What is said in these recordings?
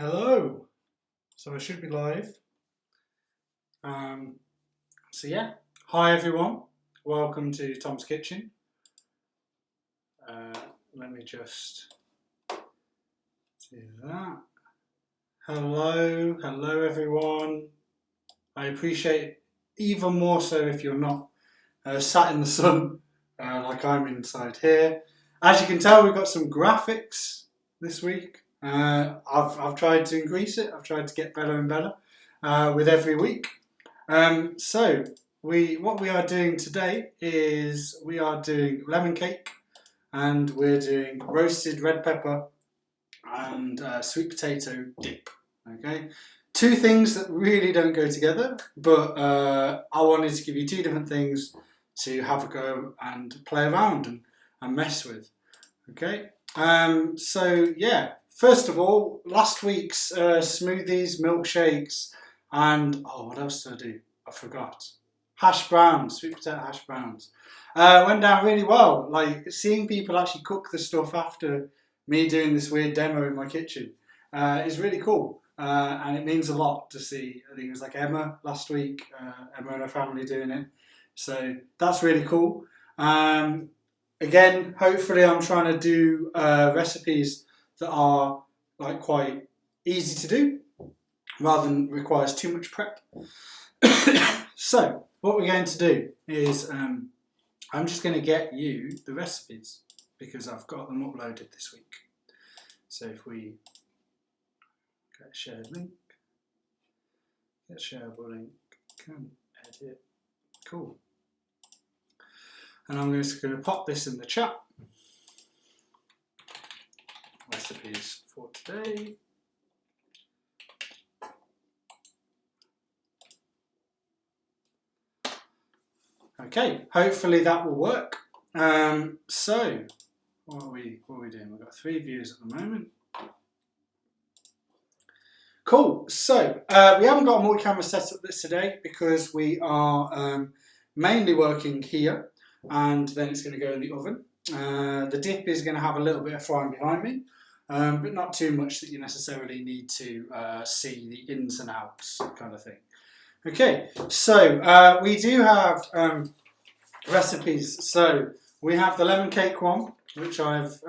Hello. So I should be live. Yeah. Hi everyone. Welcome to Tom's Kitchen. Let me just do that. Hello everyone. I appreciate it even more so if you're not sat in the sun like I'm inside here. As you can tell, we've got some graphics this week. I've tried to increase it. I've tried to get better and better with every week. What we are doing today is we are doing lemon cake, and we're doing roasted red pepper and sweet potato dip. Okay, two things that really don't go together, but I wanted to give you two different things to have a go and play around and mess with. Okay, first of all, last week's smoothies, milkshakes, and what else did I do? I forgot. Hash browns, sweet potato hash browns. Went down really well. Like, seeing people actually cook the stuff after me doing this weird demo in my kitchen is really cool. And it means a lot to see. I think it was like Emma last week, Emma and her family doing it. So that's really cool. Again, hopefully I'm trying to do recipes that are like quite easy to do rather than requires too much prep. So what we're going to do is I'm just going to get you the recipes because I've got them uploaded this week. So if we get a shared link, get a shareable link, can edit, cool. And I'm just going to pop this in the chat. Recipes for today. Okay, hopefully that will work. So, what are we doing? We've got 3 views at the moment. Cool. So, we haven't got a multi-camera setup this today because we are mainly working here, and then it's going to go in the oven. The dip is going to have a little bit of frying behind me, but not too much that you necessarily need to see the ins and outs kind of thing. Okay, so we do have recipes. So we have the lemon cake one, which I've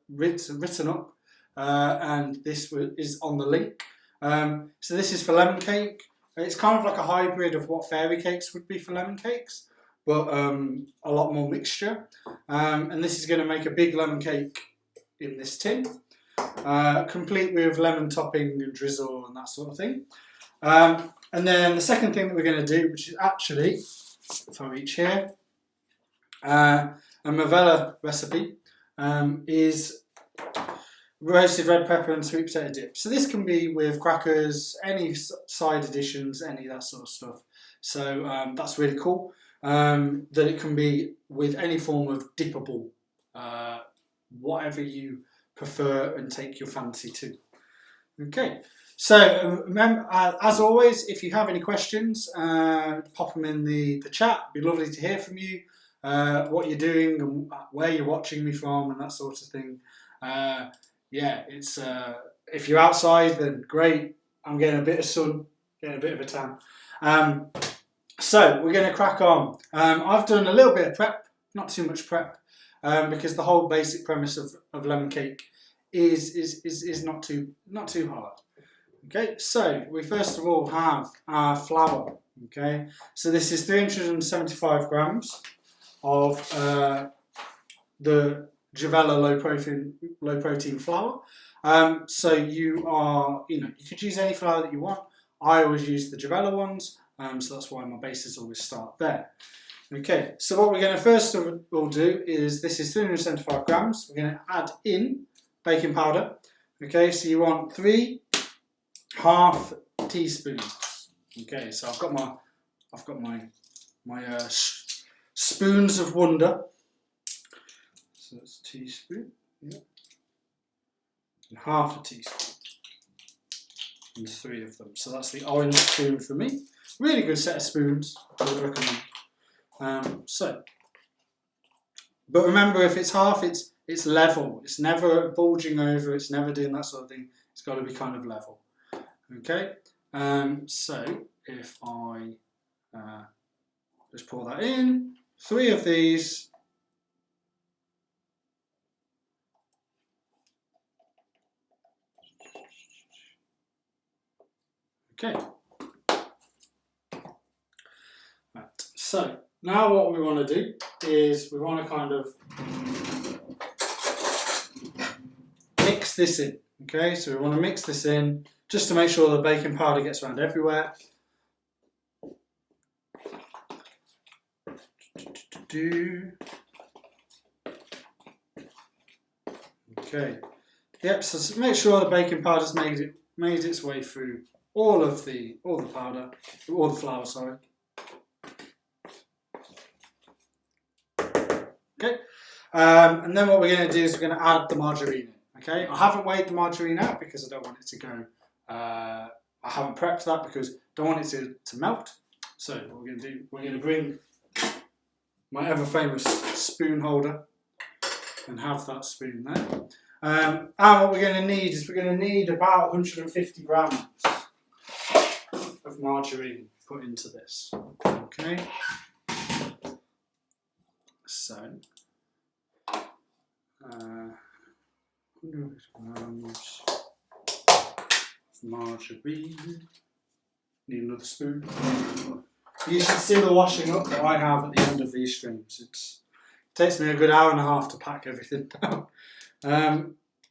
written up, and this is on the link. So this is for lemon cake. It's kind of like a hybrid of what fairy cakes would be for lemon cakes, but a lot more mixture. And this is going to make a big lemon cake in this tin, complete with lemon topping and drizzle and that sort of thing. And then the second thing that we're going to do, which is actually, if I reach here, a Movella recipe, is roasted red pepper and sweet potato dip. So this can be with crackers, any side additions, any of that sort of stuff. So that's really cool, that it can be with any form of dippable, whatever you prefer and take your fancy to. Okay. So remember, as always, if you have any questions, pop them in the chat. It'd be lovely to hear from you, what you're doing and where you're watching me from and that sort of thing. It's if you're outside, then great. I'm getting a bit of sun, getting a bit of a tan. So we're going to crack on. I've done a little bit of prep, not too much prep, because the whole basic premise of lemon cake is not too hard. Okay, so we first of all have our flour. Okay, so this is 375 grams of the Juvela low protein flour. So you could use any flour that you want. I always use the Juvela ones, so that's why my bases always start there. Okay, so what we're going to first of all do is, this is 375 grams. We're going to add in baking powder. Okay, so you want 3 half teaspoons. Okay, so I've got my spoons of wonder. So that's a teaspoon, yeah, and half a teaspoon, and 3 of them. So that's the orange spoon for me. Really good set of spoons, I would recommend. But remember, if it's half, it's level. It's never bulging over. It's never doing that sort of thing. It's got to be kind of level. Okay, so if I just pour that in, 3 of these. Okay. Right. So now what we want to do is we want to kind of mix this in. Okay, so we want to mix this in just to make sure the baking powder gets around everywhere. Okay. Yep. So make sure the baking powder's made its way through all the powder, all the flour. Sorry. Okay. And then what we're going to do is we're going to add the margarine in. Okay. I haven't weighed the margarine out because I don't want it to go. I haven't prepped that because I don't want it to melt. So what we're going to do, we're going to bring my ever famous spoon holder and have that spoon there. And what we're going to need is we're going to need about 150 grams of margarine put into this. Okay. So 100 grams of margarine. Need another spoon. You should see the washing up that I have at the end of these streams. It takes me a good hour and a half to pack everything down.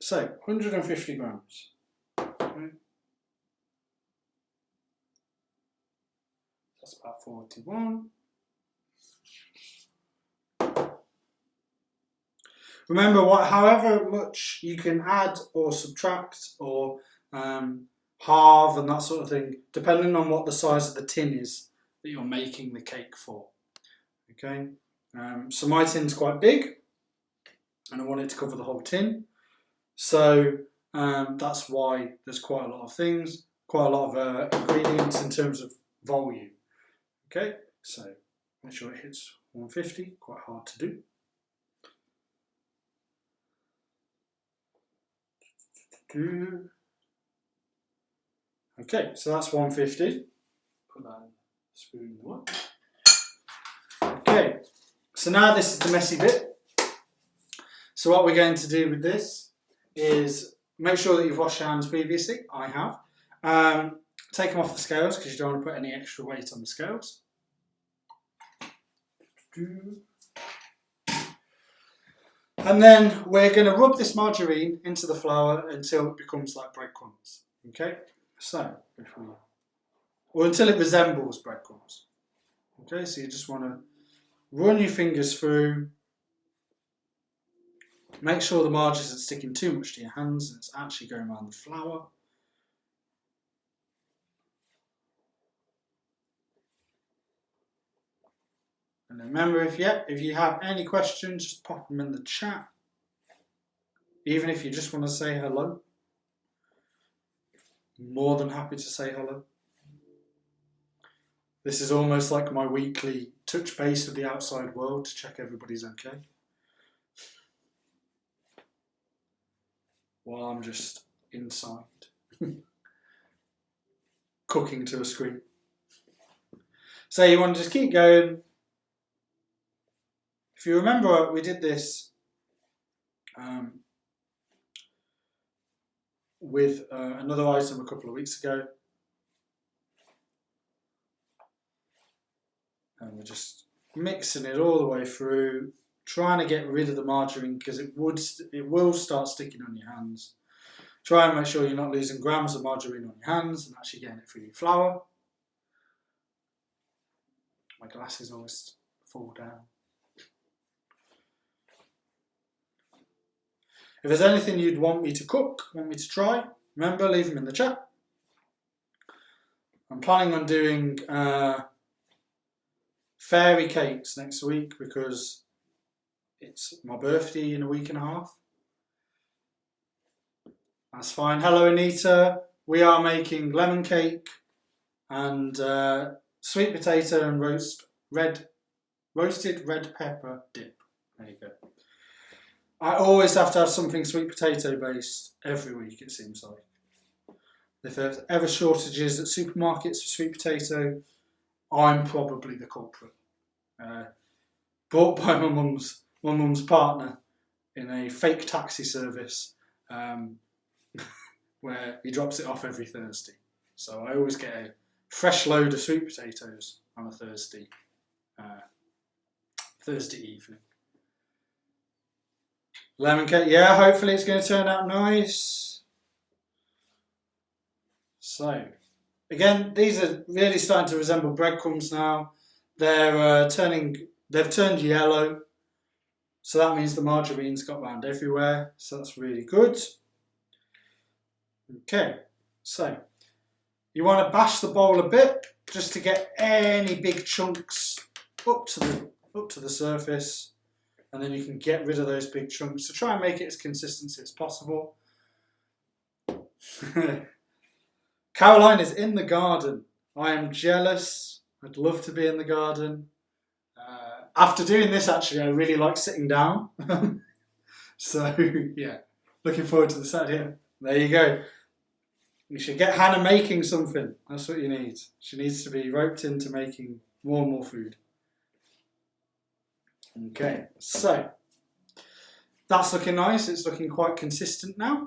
So 150 grams. Okay. That's about 41. Remember, however much you can add or subtract or halve and that sort of thing, depending on what the size of the tin is that you're making the cake for. Okay, so my tin's quite big, and I want it to cover the whole tin. So that's why there's quite a lot of things, quite a lot of ingredients in terms of volume. Okay, so make sure it hits 150. Quite hard to do. Okay, so that's 150. Put that in the spoon in the one. Okay, so now this is the messy bit. So what we're going to do with this is make sure that you've washed your hands previously. I have. Take them off the scales because you don't want to put any extra weight on the scales. And then we're going to rub this margarine into the flour until it becomes like breadcrumbs. Okay, so or until it resembles breadcrumbs. Okay, so you just want to run your fingers through. Make sure the margarine isn't sticking too much to your hands and it's actually going around the flour. And remember, if you have any questions, just pop them in the chat. Even if you just want to say hello. More than happy to say hello. This is almost like my weekly touch base with the outside world to check everybody's okay. While I'm just inside. Cooking to a screen. So you want to just keep going. If you remember, we did this with another item a couple of weeks ago. And we're just mixing it all the way through, trying to get rid of the margarine because it will start sticking on your hands. Try and make sure you're not losing grams of margarine on your hands and actually getting it through your flour. My glasses almost fall down. If there's anything you'd want me to cook, want me to try, remember, leave them in the chat. I'm planning on doing fairy cakes next week because it's my birthday in a week and a half. That's fine. Hello, Anita. We are making lemon cake and sweet potato and roasted red pepper dip. There you go. I always have to have something sweet potato based every week, it seems like. If there's ever shortages at supermarkets for sweet potato, I'm probably the culprit. Bought by my mum's partner in a fake taxi service where he drops it off every Thursday. So I always get a fresh load of sweet potatoes on a Thursday evening. Lemon cake, yeah, hopefully it's going to turn out nice. So, again, these are really starting to resemble breadcrumbs now. They've turned yellow, so that means the margarine's got round everywhere, so that's really good. Okay, so you want to bash the bowl a bit just to get any big chunks up to the surface, and then you can get rid of those big chunks to try and make it as consistent as possible. Caroline is in the garden. I am jealous. I'd love to be in the garden. After doing this, actually, I really like sitting down. So, yeah, looking forward to the Saturday. There you go. You should get Hannah making something. That's what you need. She needs to be roped into making more and more food. Okay, so that's looking nice. It's looking quite consistent now.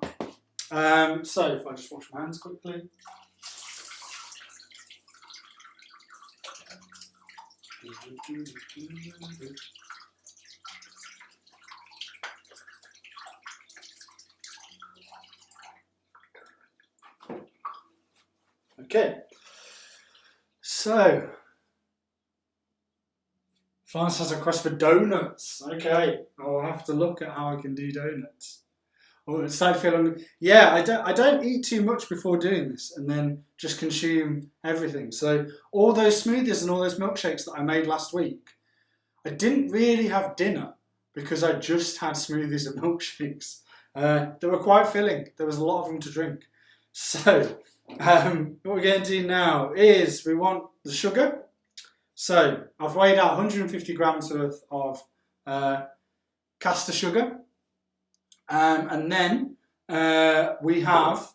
So if I just wash my hands quickly. Okay, so Florence has a request for donuts. Okay, I'll have to look at how I can do donuts. Oh, it's starting to feel hungry. Yeah, I don't eat too much before doing this, and then just consume everything. So all those smoothies and all those milkshakes that I made last week, I didn't really have dinner because I just had smoothies and milkshakes. They were quite filling. There was a lot of them to drink. So what we're going to do now is we want the sugar. So I've weighed out 150 grams worth of caster sugar. And then we have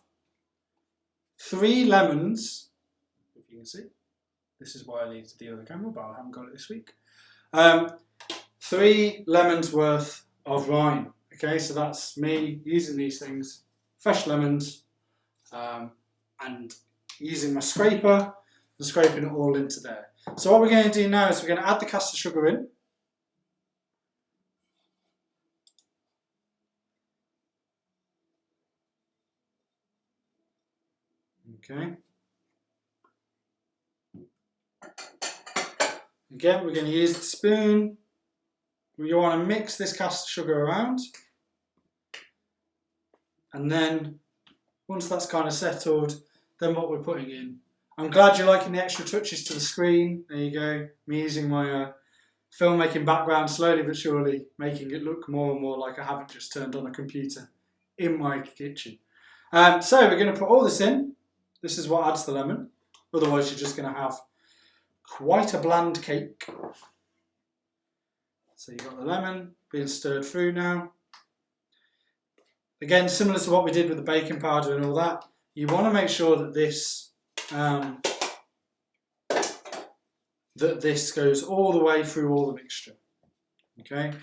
3 lemons, if you can see. This is why I needed the other camera, but I haven't got it this week. 3 lemons worth of rind. Okay, so that's me using these things, fresh lemons, and using my scraper and scraping it all into there. So what we're going to do now is we're going to add the caster sugar in. Okay. Again, we're going to use the spoon. You want to mix this caster sugar around. And then, once that's kind of settled, then what we're putting in. I'm glad you're liking the extra touches to the screen. There you go. Me using my filmmaking background, slowly but surely making it look more and more like I haven't just turned on a computer in my kitchen. So we're going to put all this in. This is what adds the lemon. Otherwise, you're just going to have quite a bland cake. So you've got the lemon being stirred through now. Again, similar to what we did with the baking powder and all that, you want to make sure that this goes all the way through all the mixture. Okay,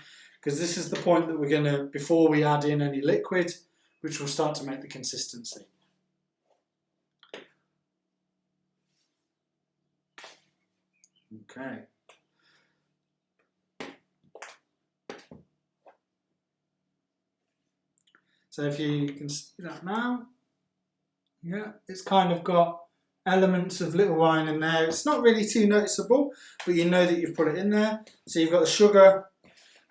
because this is the point that we're going to, before we add in any liquid, which will start to make the consistency. Okay. So if you can see that now, yeah, it's kind of got elements of little wine in there. It's not really too noticeable, but you know that you've put it in there. So you've got the sugar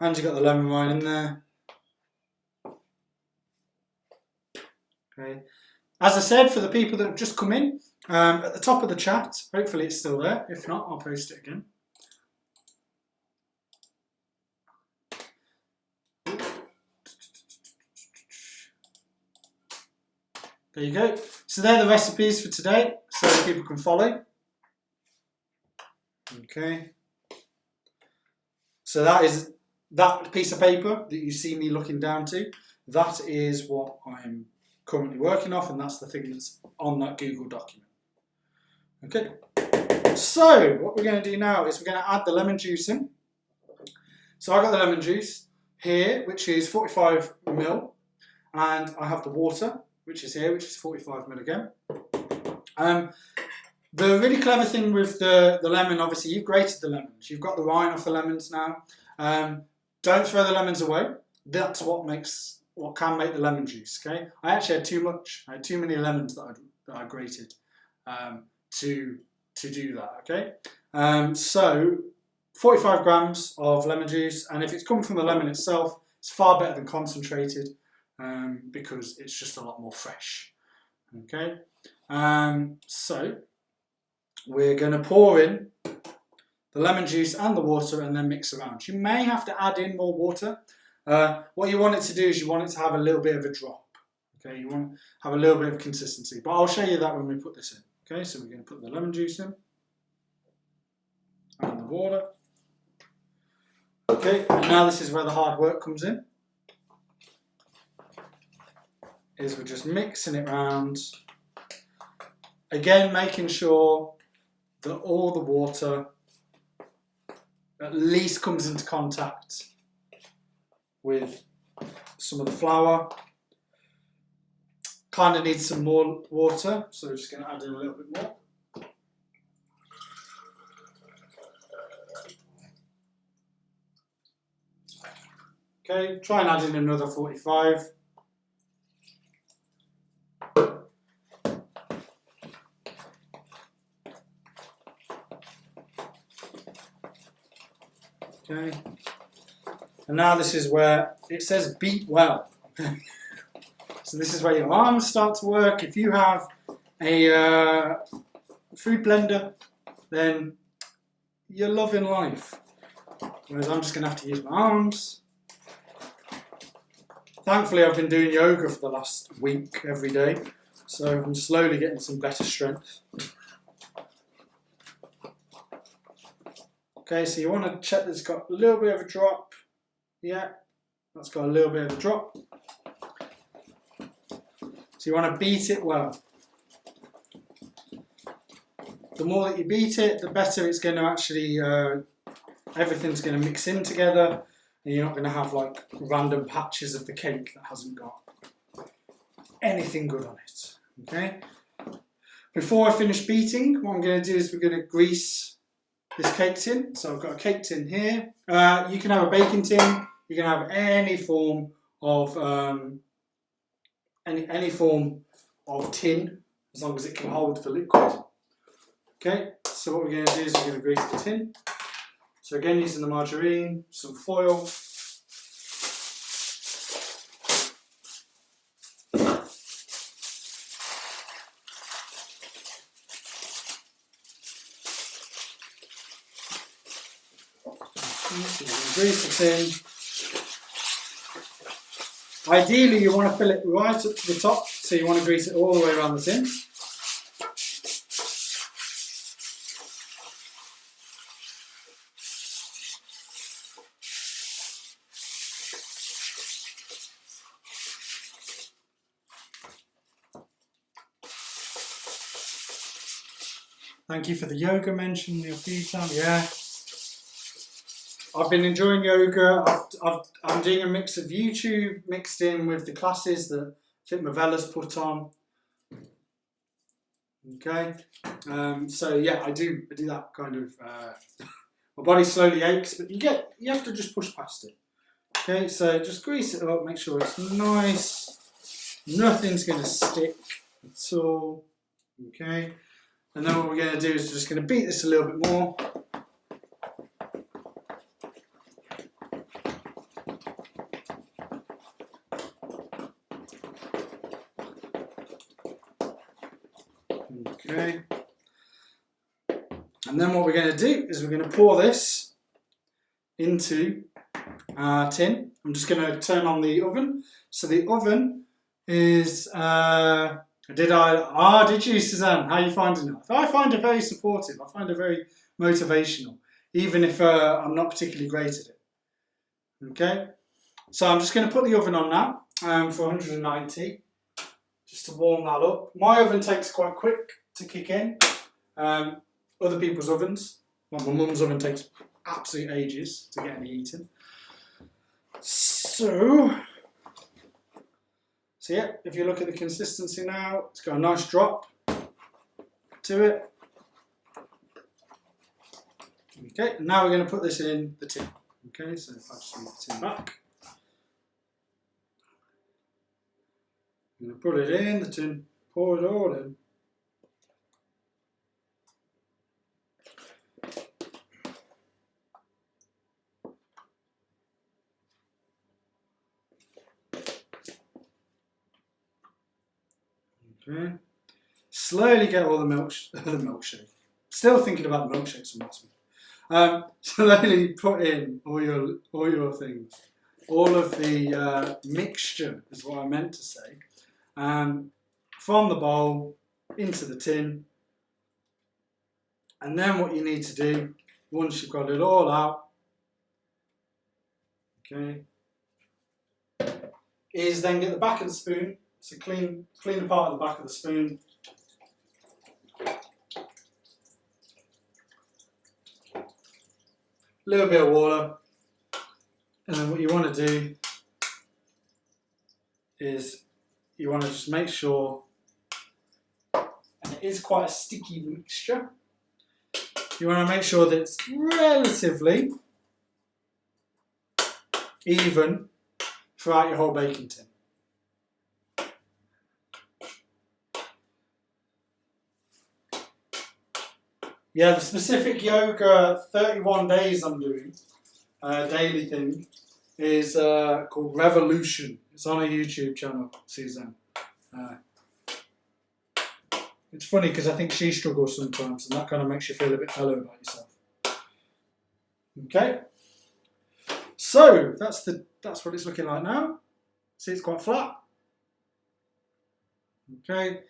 and you've got the lemon wine in there. Okay. As I said, for the people that have just come in, at the top of the chat, hopefully it's still there. If not, I'll post it again. There you go. So they're the recipes for today, so that people can follow. Okay. So that is that piece of paper that you see me looking down to. That is what I'm currently working off, and that's the thing that's on that Google document. Okay, so what we're going to do now is we're going to add the lemon juice in. So I've got the lemon juice here, which is 45 ml, and I have the water, which is here, which is 45 ml again. The really clever thing with the lemon, obviously you've grated the lemons, you've got the rind off the lemons now. Don't throw the lemons away. That's what can make the lemon juice. Okay, I actually had too much. I had too many lemons that I grated to do that. Okay, so 45 grams of lemon juice, and if it's come from the lemon itself, it's far better than concentrated because it's just a lot more fresh. Okay, so we're going to pour in the lemon juice and the water and then mix around. You may have to add in more water. What you want it to do is you want it to have a little bit of a drop. Okay, you want to have a little bit of consistency, but I'll show you that when we put this in. Okay, so we're going to put the lemon juice in and the water. Okay, and now this is where the hard work comes in. We're just mixing it around. Again, making sure that all the water at least comes into contact with some of the flour. Kind of needs some more water, so we're just going to add in a little bit more. Okay, try and add in another 45. Okay, and now this is where it says beat well. So this is where your arms start to work. If you have a food blender, then you're loving life. Whereas I'm just going to have to use my arms. Thankfully, I've been doing yoga for the last week every day, so I'm slowly getting some better strength. Okay, so you want to check that it's got a little bit of a drop. Yeah, that's got a little bit of a drop. So you want to beat it well. The more that you beat it, the better it's going to actually, everything's going to mix in together, and you're not going to have like random patches of the cake that hasn't got anything good on it. Okay. Before I finish beating, what I'm going to do is we're going to grease this cake tin. So I've got a cake tin here. You can have a baking tin. You can have any form of any form of tin, as long as it can hold the liquid. Okay. So what we're going to do is we're going to grease the tin. So again, using the margarine, some foil. So you can grease the tin. Ideally, you want to fill it right up to the top, so you want to grease it all the way around the tin. Thank you for the yoga mention in your free time. Yeah. I've been enjoying yoga. I'm doing a mix of YouTube mixed in with the classes that Fit Movella's put on. Okay, so yeah, I do that kind of. My body slowly aches, but you have to just push past it. Okay, so just grease it up, make sure it's nice. Nothing's going to stick at all. Okay, and then what we're going to do is we're just going to beat this a little bit more. Okay, and then what we're going to do is we're going to pour this into our tin. I'm just going to turn on the oven. So the oven is, did you, Suzanne? How are you finding it? I find it very supportive. I find it very motivational, even if I'm not particularly great at it. Okay, so I'm just going to put the oven on now for 190. just to warm that up. My oven takes quite quick to kick in. Other people's ovens, like my mum's oven, takes absolute ages to get any heat in. So yeah, if you look at the consistency now, it's got a nice drop to it. Okay, and now we're going to put this in the tin. Okay, so if I just move the tin back, I'm going to put it in the tin, pour it all in. Okay. Slowly get all the milkshake. Still thinking about the milkshakes from last week. Slowly put in all your things. All of the mixture is what I meant to say. From the bowl into the tin. And then what you need to do, once you've got it all out, okay, is then get the back of the spoon. So clean the part of the back of the spoon. A little bit of water. And then what you want to do is you want to just make sure, and it is quite a sticky mixture, you want to make sure that it's relatively even throughout your whole baking tin. Yeah, the specific yoga 31 days I'm doing, daily thing, is called Revolution. It's on a YouTube channel, Suzanne. It's funny because I think she struggles sometimes, and that kind of makes you feel a bit mellow about yourself. Okay, so that's what it's looking like now. See, it's quite flat. Okay,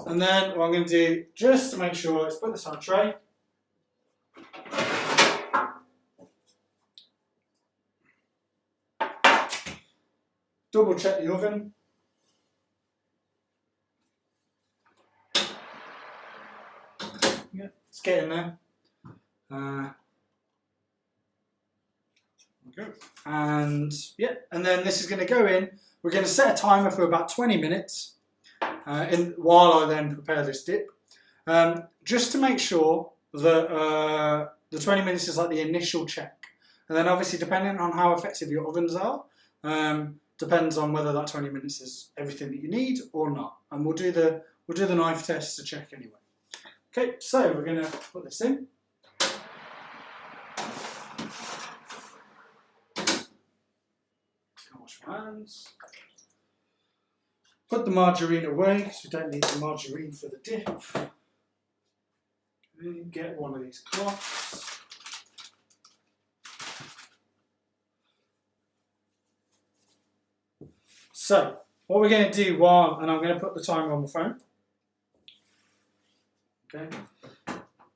and then what I'm going to do, just to make sure, is put this on a tray. Double check the oven. Yeah, it's getting there. Okay. And yeah, and then this is going to go in. We're going to set a timer for about 20 minutes while I then prepare this dip. Just to make sure that the 20 minutes is like the initial check. And then obviously depending on how effective your ovens are, depends on whether that 20 minutes is everything that you need or not. And we'll do the knife test to check anyway. Okay, so we're going to put this in. Wash my hands. Put the margarine away because we don't need the margarine for the dip. And get one of these cloths. So, what we're going to do and I'm going to put the timer on the phone, okay,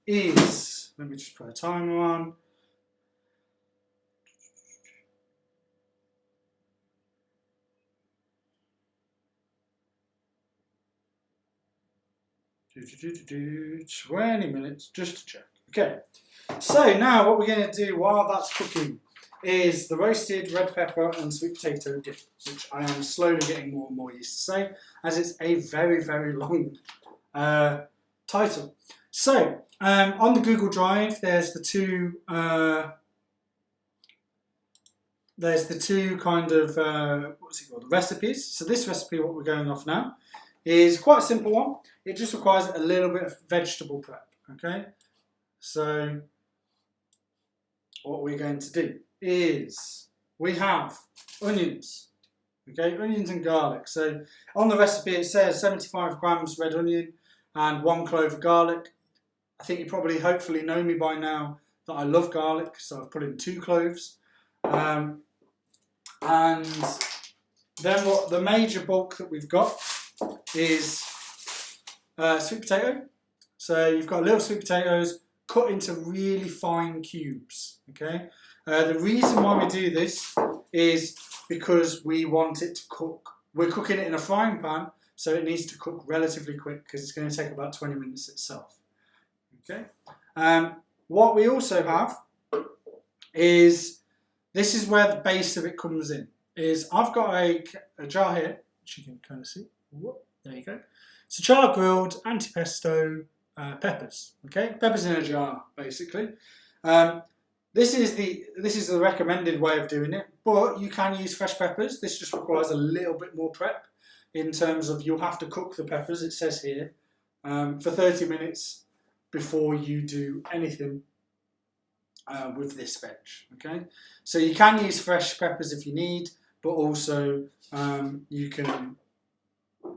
is, let me just put a timer on. Do 20 minutes, just to check. Okay, so now what we're going to do while that's cooking is the roasted red pepper and sweet potato dip, which I am slowly getting more and more used to say, as it's a very, very long title. So, on the Google Drive, there's the two kind of, what's it called, the recipes. So this recipe, what we're going off now, is quite a simple one. It just requires a little bit of vegetable prep, okay? So, what we're going to do is we have onions, okay, onions and garlic. So on the recipe it says 75 grams red onion and 1 clove of garlic. I think you probably hopefully know me by now that I love garlic, so I've put in 2 cloves. And then what the major bulk that we've got is sweet potato. So you've got little sweet potatoes cut into really fine cubes, okay? The reason why we do this is because we want it to cook. We're cooking it in a frying pan, so it needs to cook relatively quick because it's going to take about 20 minutes itself. Okay. What we also have is, this is where the base of it comes in, is I've got a jar here, which you can kind of see. Whoop, there you go. It's a char grilled antipesto peppers. Okay, peppers in a jar, basically. This is the recommended way of doing it, but you can use fresh peppers. This just requires a little bit more prep in terms of you'll have to cook the peppers, it says here, for 30 minutes before you do anything with this veg. Okay, so you can use fresh peppers if you need, but also you can,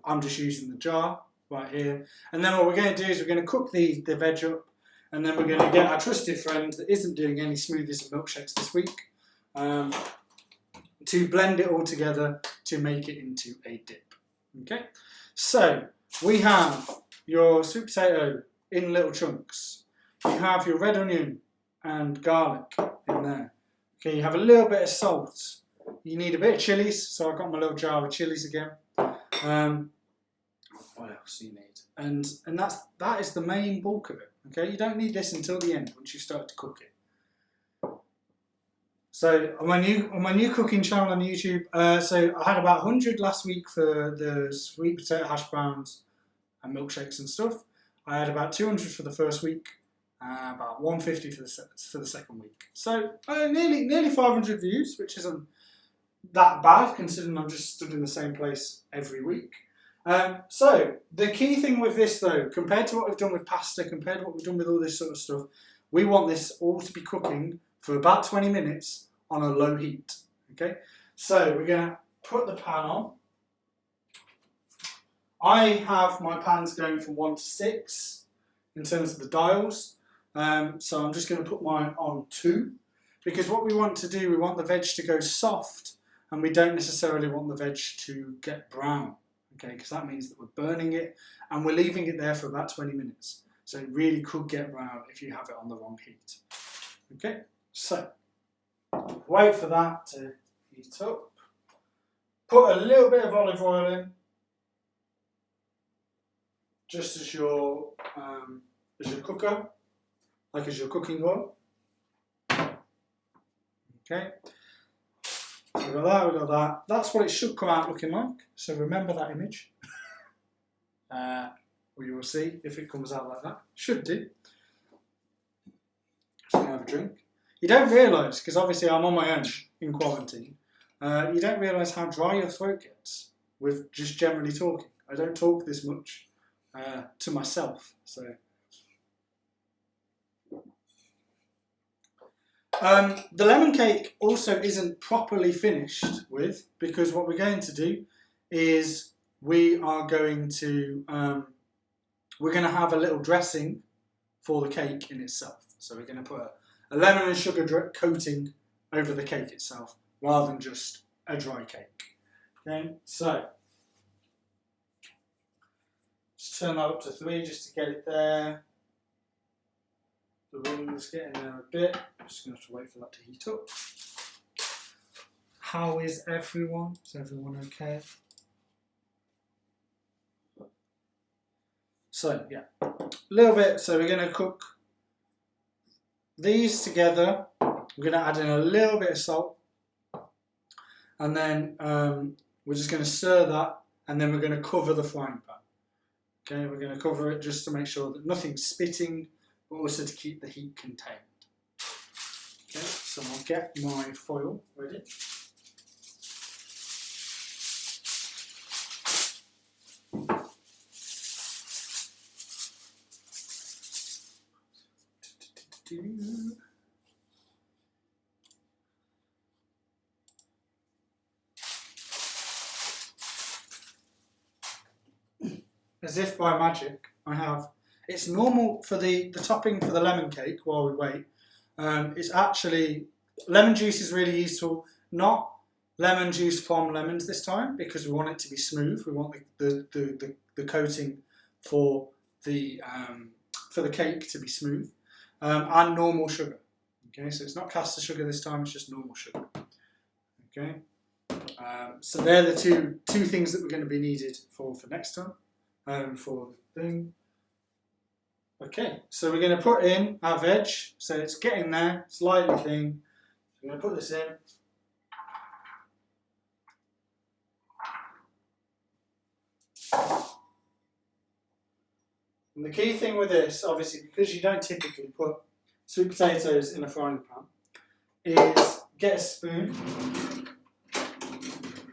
I'm just using the jar right here. And then what we're going to do is we're going to cook the veg up, and then we're going to get our trusted friend that isn't doing any smoothies and milkshakes this week to blend it all together to make it into a dip. Okay, so we have your sweet potato in little chunks. You have your red onion and garlic in there. Okay, you have a little bit of salt. You need a bit of chilies, so I've got my little jar of chilies again. What else do you need? And that is the main bulk of it. Okay, you don't need this until the end once you start to cook it. So on my new cooking channel on YouTube, so I had about 100 last week for the sweet potato hash browns and milkshakes and stuff. I had about 200 for the first week, about 150 for the second week. So nearly 500 views, which isn't that bad considering I'm just stood in the same place every week. So the key thing with this though, compared to what we've done with pasta, compared to what we've done with all this sort of stuff, we want this all to be cooking for about 20 minutes on a low heat. Okay, so we're going to put the pan on. I have my pans going from 1 to 6 in terms of the dials, so I'm just going to put mine on 2, because what we want to do, we want the veg to go soft, and we don't necessarily want the veg to get brown. Okay, because that means that we're burning it and we're leaving it there for about 20 minutes. So it really could get brown if you have it on the wrong heat. Okay, so wait for that to heat up. Put a little bit of olive oil in, just as your cooker, like as your cooking oil. Okay. We've got that. That's what it should come out looking like. So remember that image. We will see if it comes out like that. Should do. Just going to have a drink. You don't realise, because obviously I'm on my own in quarantine, you don't realise how dry your throat gets with just generally talking. I don't talk this much to myself. So. The lemon cake also isn't properly finished with, because what we're going to do is we are going to have a little dressing for the cake in itself. So we're going to put a lemon and sugar coating over the cake itself rather than just a dry cake. Okay, so just turn that up to 3 just to get it there. The wings getting there a bit. I'm just going to have to wait for that to heat up. How is everyone? Is everyone okay? So yeah, a little bit. So we're going to cook these together. We're going to add in a little bit of salt, and then we're just going to stir that, and then we're going to cover the frying pan. Okay, we're going to cover it just to make sure that nothing's spitting, but also to keep the heat contained. Okay, so I'll get my foil ready. As if by magic, I have. It's normal for the topping for the lemon cake while we wait. It's actually, lemon juice is really useful. Not lemon juice from lemons this time, because we want it to be smooth. We want the coating for the cake to be smooth, and normal sugar. Okay, so it's not caster sugar this time. It's just normal sugar. Okay, So they're the two things that we're going to be needed for next time, for the thing. Okay, so we're going to put in our veg, so it's getting there, it's lightly thing. So I'm going to put this in. And the key thing with this, obviously, because you don't typically put sweet potatoes in a frying pan, is get a spoon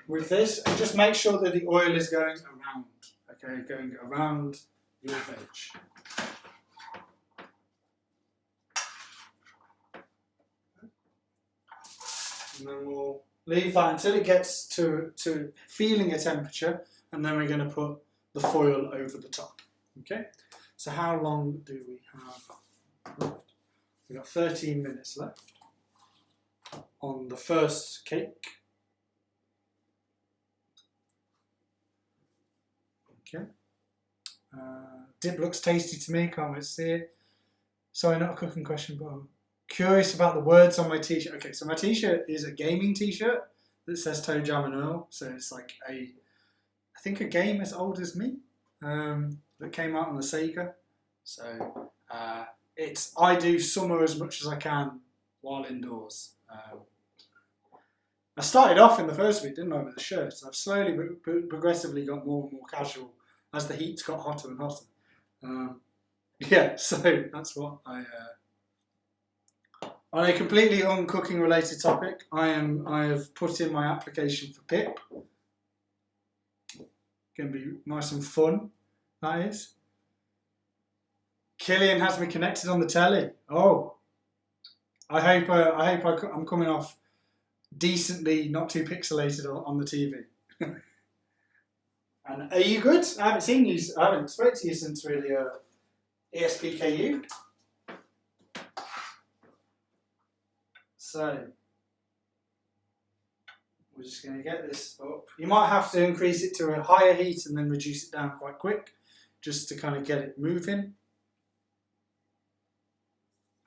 with this and just make sure that the oil is going around, okay, going around your veg. And then we'll leave that until it gets to feeling a temperature, and then we're going to put the foil over the top. Okay, so how long do we have left? We've got 13 minutes left on the first cake. Okay, dip looks tasty to me, can't wait to see it. Sorry, not a cooking question, but I'm curious about the words on my t-shirt. Okay, so my t-shirt is a gaming t-shirt that says Toe Jam and Earl. So it's like I think a game as old as me that came out on the Sega. So it's I do summer as much as I can while indoors. I started off in the first week, didn't I, with the shirts. I've slowly but progressively got more and more casual as the heat's got hotter and hotter. Yeah, so that's what I. On a completely uncooking related topic, I have put in my application for PIP. Going to be nice and fun, that is. Killian has me connected on the telly. Oh, I hope I'm coming off decently, not too pixelated on the TV. And are you good? I haven't seen you. I haven't spoken to you since really ESPKU. So we're just going to get this up. You might have to increase it to a higher heat and then reduce it down quite quick, just to kind of get it moving.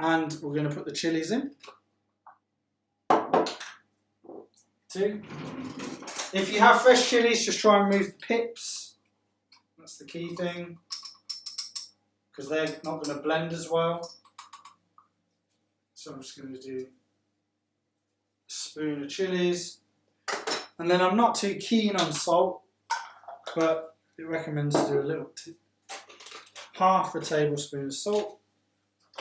And we're going to put the chilies in. 2. If you have fresh chilies, just try and remove the pips. That's the key thing, because they're not going to blend as well. So I'm just going to do a spoon of chilies. And then I'm not too keen on salt, but it recommends to do a little half a tablespoon of salt.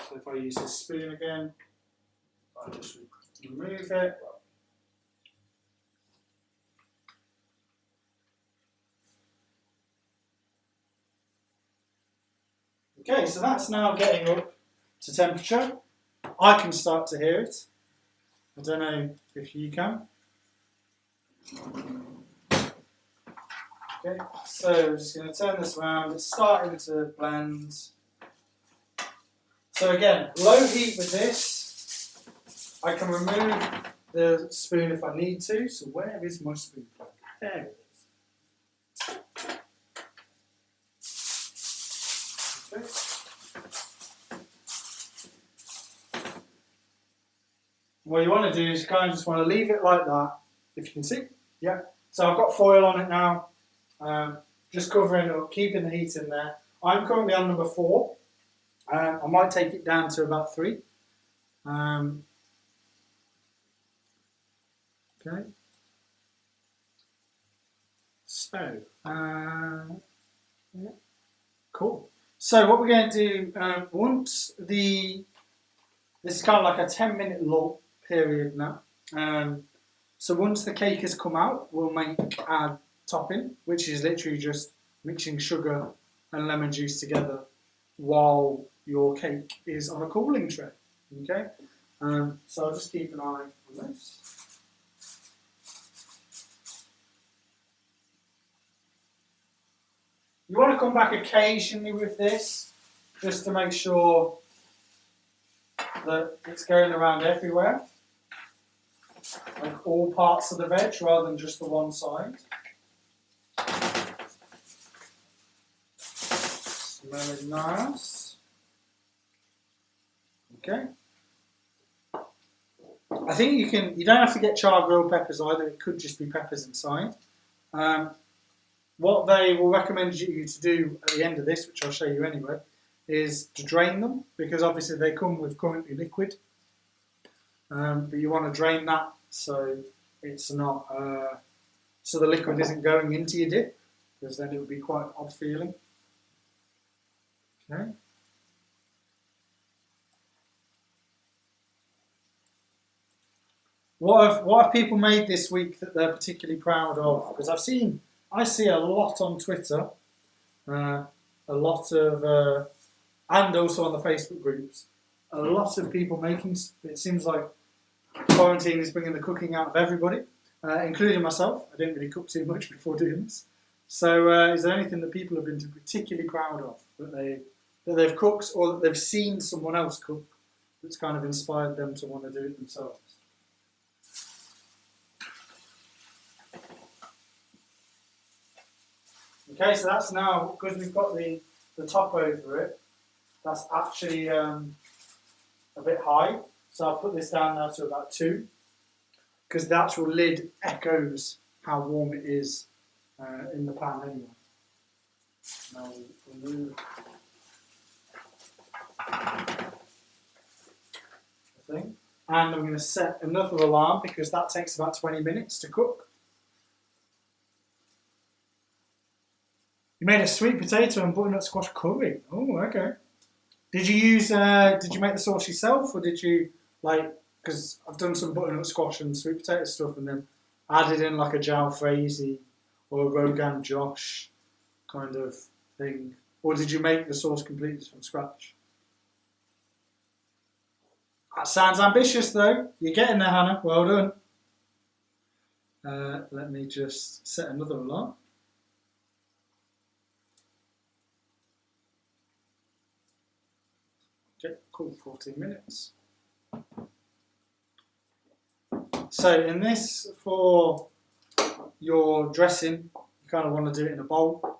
So if I use this spoon again, I'll just remove it. Okay, so that's now getting up to temperature. I can start to hear it. I don't know if you can. Okay, so I'm just going to turn this around. It's starting to blend. So again, low heat with this. I can remove the spoon if I need to. So where is my spoon? There it is. Okay. What you want to do is you kind of just want to leave it like that. If you can see, yeah. So I've got foil on it now. Just covering it up, keeping the heat in there. I'm currently on number 4. I might take it down to about 3. Okay. So, yeah. Cool. So what we're going to do, once this is kind of like a 10-minute lull period now. So once the cake has come out, we'll make our topping, which is literally just mixing sugar and lemon juice together while your cake is on a cooling tray. Okay, so I'll just keep an eye on this. You want to come back occasionally with this, just to make sure that it's going around everywhere, like all parts of the veg rather than just the one side. Smell it nice. Okay. I think you don't have to get charred grilled peppers either, it could just be peppers inside. What they will recommend you to do at the end of this, which I'll show you anyway, is to drain them, because obviously they come with currently liquid. But you want to drain that so it's not, so the liquid isn't going into your dip, because then it would be quite odd feeling. Okay. What have people made this week that they're particularly proud of? Because I see a lot on Twitter, a lot of, and also on the Facebook groups, a lot of people making. It seems like quarantine is bringing the cooking out of everybody, including myself. I didn't really cook too much before doing this. So, is there anything that people have been particularly proud of that they've cooked or that they've seen someone else cook that's kind of inspired them to want to do it themselves? Okay, so that's now, because we've got the top over it, that's actually a bit high. So I'll put this down now to about 2, because the actual lid echoes how warm it is in the pan anyway. Now we'll remove the thing. And I'm going to set another alarm, because that takes about 20 minutes to cook. You made a sweet potato and butternut squash curry. Oh, okay. Did you use? Did you make the sauce yourself, or did you because I've done some butternut squash and sweet potato stuff, and then added in like a jalfrezi or a Rogan Josh kind of thing, or did you make the sauce completely from scratch? That sounds ambitious, though. You're getting there, Hannah. Well done. Let me just set another alarm. Okay, cool, 14 minutes. So in this, for your dressing, you kind of want to do it in a bowl.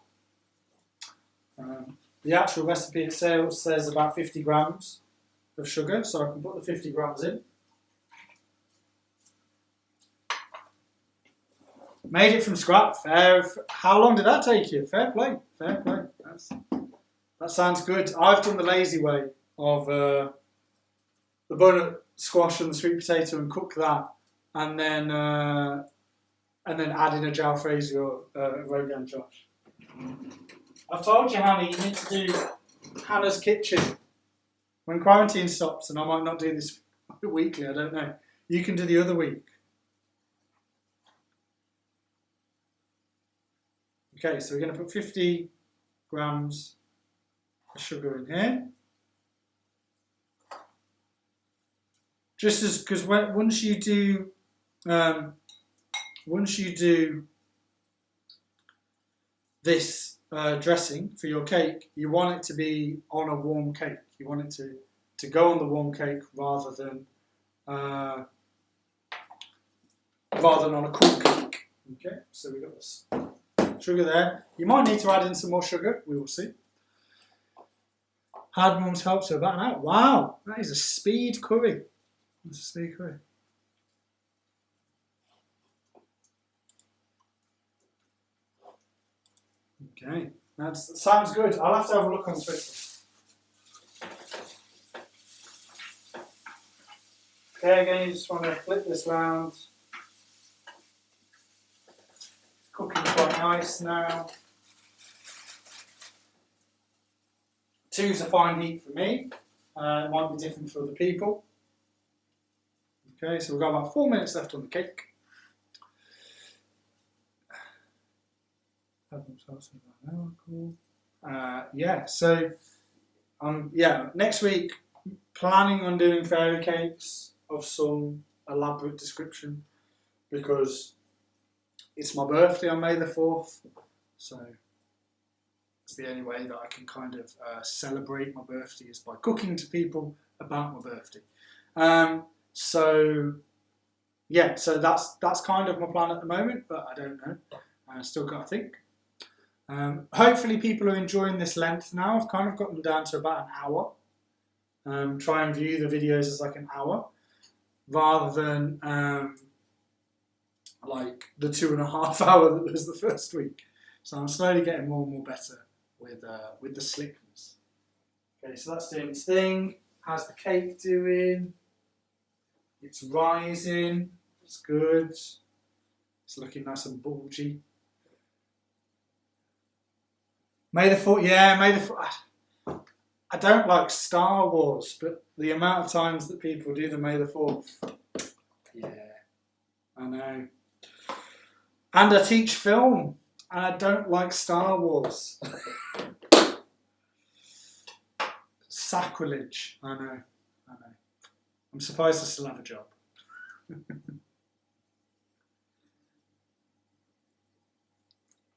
The actual recipe itself says about 50 grams of sugar, so I can put the 50 grams in. Made it from scratch. How long did that take you? Fair play, fair play. That sounds good. I've done the lazy way of the butternut squash and the sweet potato and cook that, and then add in a jalfrezi or Rogan Josh. I've told you, Hannah, you need to do Hannah's Kitchen when quarantine stops, and I might not do this weekly, I don't know. You can do the other week. Okay, so we're going to put 50 grams of sugar in here. Just as, because once you do this dressing for your cake, you want it to be on a warm cake. You want it to go on the warm cake rather than on a cool cake. Okay, so we've got this sugar there. You might need to add in some more sugar. We will see. Hard Mum's help, so about an hour. Wow, that is a speed curry. That's a speed curry. Okay, that sounds good. I'll have to have a look on Twitter. Okay, again, you just want to flip this round. Cooking quite nice now. 2's a fine heat for me. It might be different for other people. Okay, so we've got about 4 minutes left on the cake. Yeah, so next week, planning on doing fairy cakes of some elaborate description, because it's my birthday on May the 4th, so it's the only way that I can kind of celebrate my birthday is by cooking to people about my birthday. So that's kind of my plan at the moment, but I don't know. I still got to think. Hopefully people are enjoying this length now. I've kind of got them down to about an hour. Try and view the videos as like an hour. rather than like the 2.5 hour that was the first week. So I'm slowly getting more and more better with the slickness. Okay, so that's doing its thing. How's the cake doing? It's rising. It's good. It's looking nice and bulgy. May the 4th, yeah, May the 4th. I don't like Star Wars, but the amount of times that people do the May the 4th, yeah, I know. And I teach film, and I don't like Star Wars. Sacrilege, I know. I'm surprised I still have a job.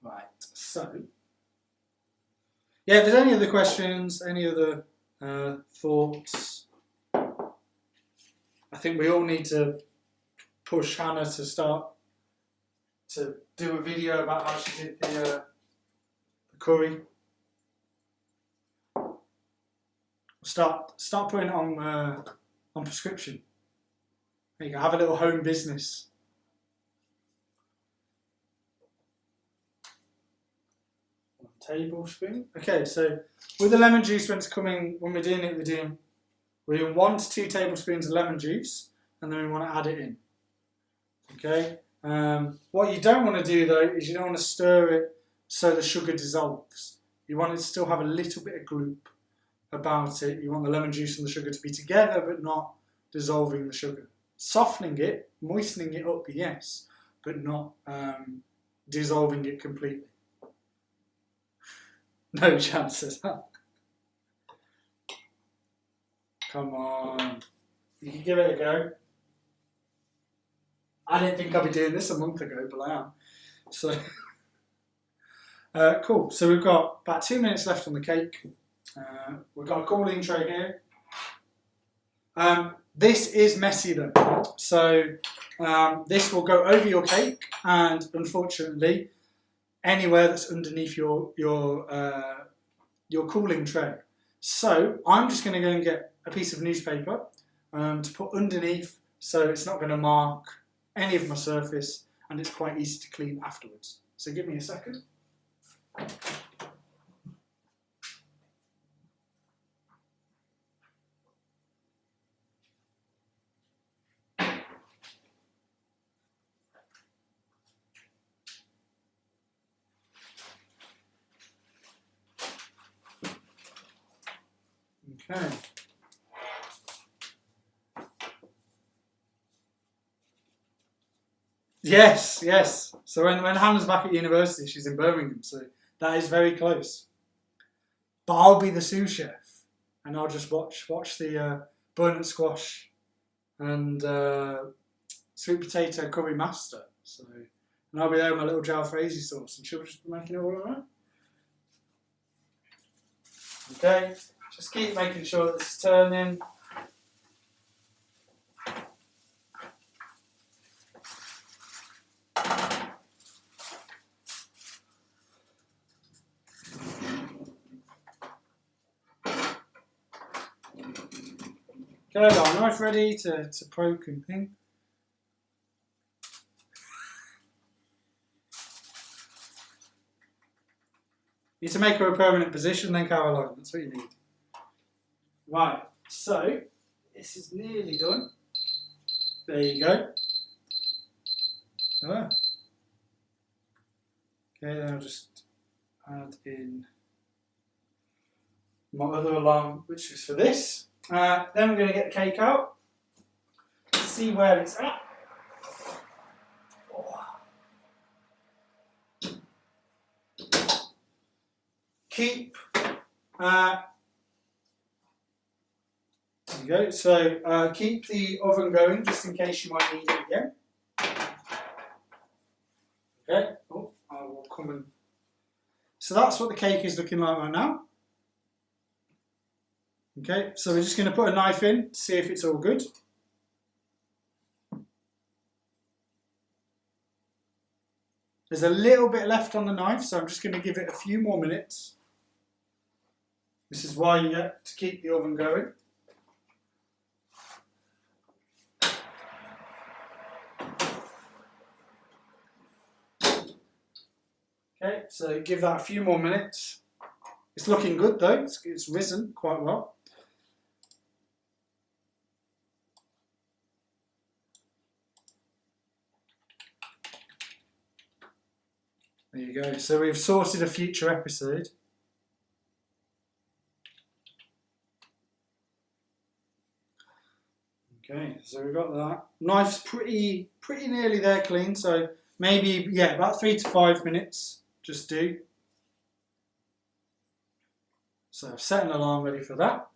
Right, so, yeah, if there's any other questions, any other thoughts, I think we all need to push Hannah to start to do a video about how she did the curry. Start putting it on prescription. There you go, have a little home business. Tablespoon. Okay, so with the lemon juice, when we're doing it, we're doing 1 to 2 tablespoons of lemon juice, and then we want to add it in. Okay. What you don't want to do though is you don't want to stir it so the sugar dissolves. You want it to still have a little bit of gloop about it. You want the lemon juice and the sugar to be together, but not dissolving the sugar. Softening it, moistening it up, yes, but not dissolving it completely. No chances, huh? Come on. You can give it a go. I didn't think I'd be doing this a month ago, but I am. So, cool. So we've got about 2 minutes left on the cake. We've got a cooling tray here. This is messy though. So this will go over your cake, and unfortunately, anywhere that's underneath your cooling tray. So I'm just going to go and get a piece of newspaper to put underneath, so it's not going to mark any of my surface, and it's quite easy to clean afterwards. So give me a second. Okay. Yes, yes. So when Hannah's back at university, she's in Birmingham, so that is very close. But I'll be the sous chef, and I'll just watch the butternut squash and sweet potato curry master. So, and I'll be there with my little jalfrezi sauce, and she'll just be making it all alright. Okay, just keep making sure that it's turning. Okay, got a knife ready to poke and thing. You need to make her a permanent position then, Caroline. That's what you need. Right, so this is nearly done. There you go. Ah. Okay, then I'll just add in my other alarm, which is for this. Then we're going to get the cake out, see where it's at. Keep, there you go, so keep the oven going just in case you might need it again. Okay, oh, I will come and... So that's what the cake is looking like right now. Okay, so we're just going to put a knife in to see if it's all good. There's a little bit left on the knife, so I'm just going to give it a few more minutes. This is why you get to keep the oven going. Okay, so give that a few more minutes. It's looking good though, it's risen quite well. There you go, so we've sorted a future episode. Okay, so we've got that. Knife's pretty nearly there clean, so maybe, yeah, about 3 to 5 minutes, just do. So I've set an alarm ready for that.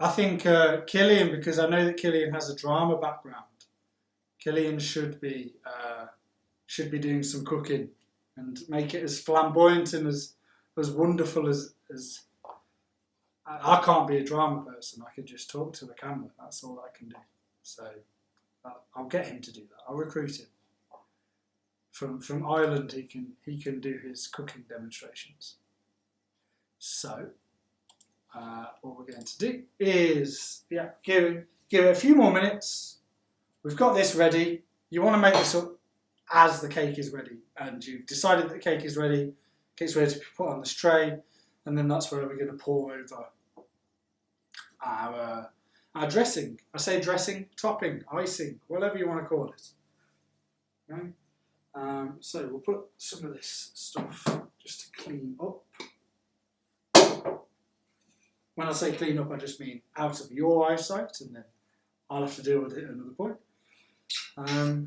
I think Killian, because I know that Killian has a drama background, Killian should be doing some cooking and make it as flamboyant and as wonderful as I can't be a drama person. I can just talk to the camera. That's all I can do. So I'll get him to do that. I'll recruit him. From Ireland, he can do his cooking demonstrations. So what we're going to do is give it a few more minutes. We've got this ready. You want to make this up as the cake is ready, and you've decided that the cake is ready. Cake's ready to be put on this tray, and then that's where we're going to pour over our dressing. I say dressing, topping, icing, whatever you want to call it. Okay? So we'll put some of this stuff just to clean up. When I say clean up, I just mean out of your eyesight, and then I'll have to deal with it at another point.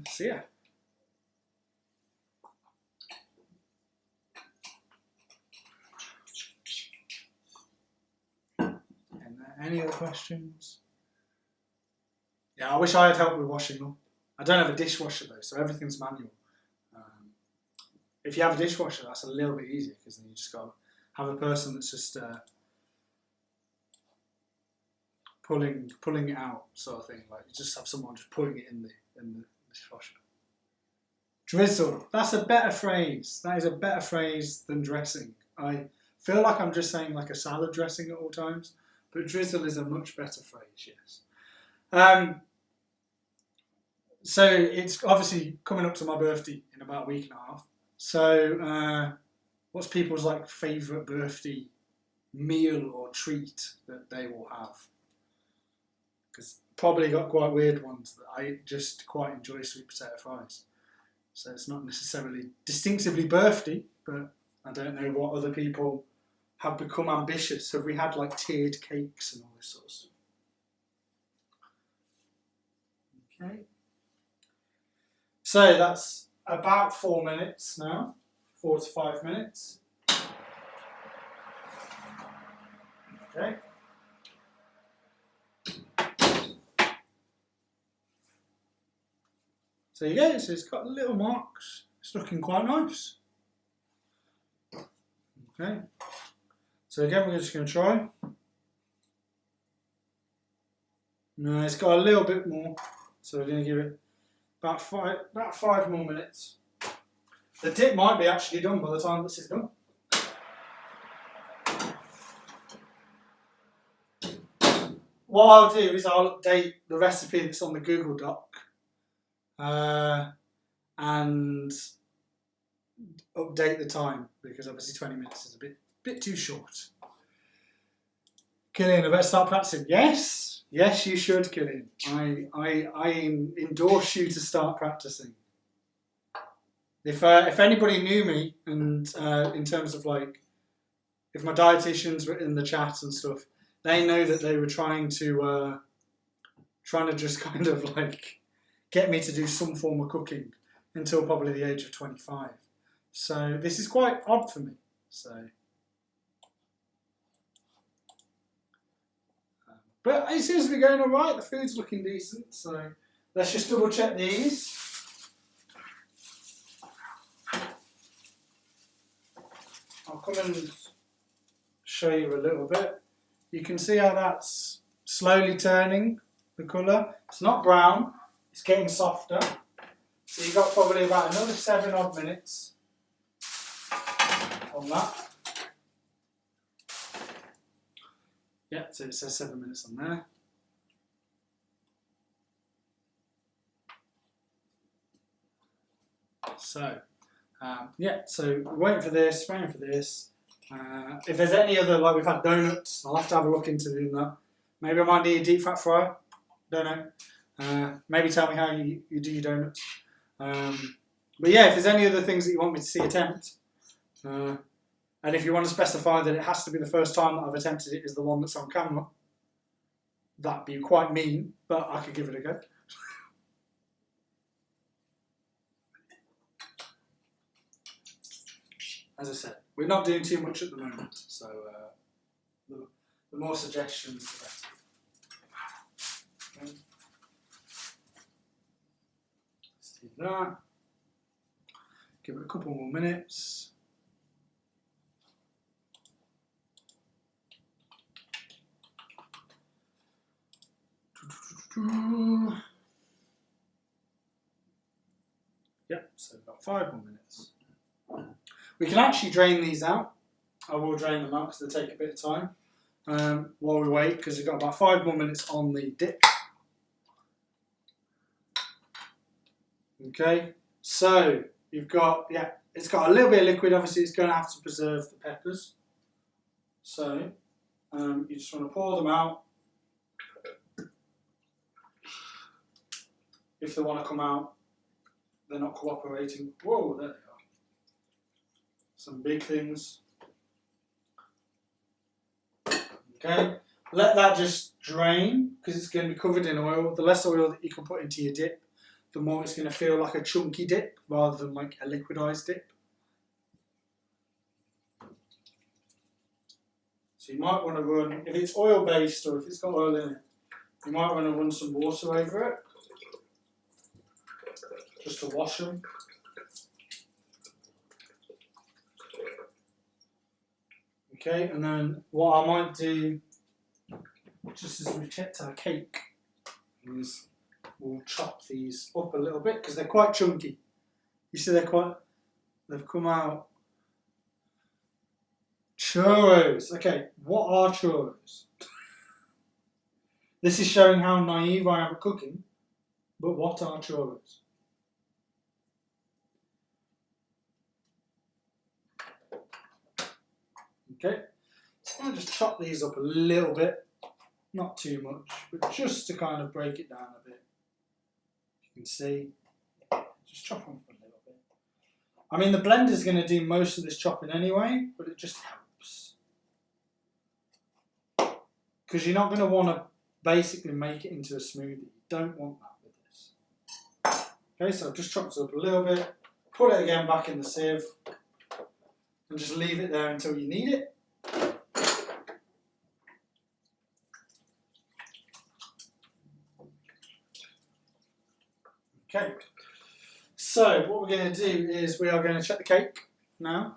So yeah. Any other questions? Yeah, I wish I had help with washing them. I don't have a dishwasher though, so everything's manual. If you have a dishwasher, that's a little bit easier, because then you just got to have a person that's just pulling it out, sort of thing. Like you just have someone just putting it in the dishwasher. Drizzle. That's a better phrase. That is a better phrase than dressing. I feel like I'm just saying like a salad dressing at all times, but drizzle is a much better phrase. Yes. So it's obviously coming up to my birthday in about a week and a half. So what's people's like favourite birthday meal or treat that they will have? Because probably got quite weird ones that I just quite enjoy sweet potato fries. So it's not necessarily distinctively birthday, but I don't know what other people have become ambitious. Have we had like tiered cakes and all this sort of stuff? Okay. So that's about 4 minutes now, 4 to 5 minutes. Okay. So there you go, so it's got little marks. It's looking quite nice. Okay. So again, we're just going to try. No, it's got a little bit more, so we're going to give it about five more minutes. The dip might be actually done by the time this is done. What I'll do is I'll update the recipe that's on the Google Doc and update the time, because obviously 20 minutes is a bit too short. Killian, I better start practicing. Yes, you should, Killian. I endorse you to start practicing. If anybody knew me, and in terms of like, if my dietitians were in the chat and stuff, they know that they were trying to just kind of like get me to do some form of cooking until probably the age of 25. So this is quite odd for me. So, but it seems to be going all right. The food's looking decent. So let's just double check these. I'll come and show you a little bit. You can see how that's slowly turning the colour. It's not brown, it's getting softer. So you've got probably about another 7 odd minutes on that. Yeah, so it says 7 minutes on there. So, yeah, so we're waiting for this, if there's any other, like we've had donuts, I'll have to have a look into doing that. Maybe I might need a deep fat fryer, don't know. Maybe tell me how you do your donuts. But yeah, if there's any other things that you want me to see attempt, and if you want to specify that it has to be the first time that I've attempted it is the one that's on camera, that'd be quite mean, but I could give it a go. As I said, we're not doing too much at the moment, so the more suggestions, the better. Okay. Let's do that. Give it a couple more minutes. Yep, so about 5 more minutes. We can actually drain these out. I will drain them out because they take a bit of time while we wait, because we've got about 5 more minutes on the dip. Okay, so you've got, yeah, it's got a little bit of liquid. Obviously, it's going to have to preserve the peppers. So you just want to pour them out. If they want to come out, they're not cooperating. Whoa, there they are. Some big things. Okay, let that just drain because it's going to be covered in oil. The less oil that you can put into your dip, the more it's going to feel like a chunky dip rather than like a liquidized dip. So you might want to run, if it's oil based or if it's got oil in it, you might want to run some water over it just to wash them. Okay, and then what I might do, just as we checked our cake, is we'll chop these up a little bit because they're quite chunky. You see they've come out. Churros. Okay, what are churros? This is showing how naive I am at cooking, but what are churros? Okay, so I'm going to just chop these up a little bit, not too much, but just to kind of break it down a bit. You can see, just chop them up a little bit. I mean, the blender's going to do most of this chopping anyway, but it just helps. Because you're not going to want to basically make it into a smoothie. You don't want that with this. Okay, so I've just chopped it up a little bit, put it again back in the sieve, and just leave it there until you need it. Okay, so what we're going to do is we are going to check the cake now.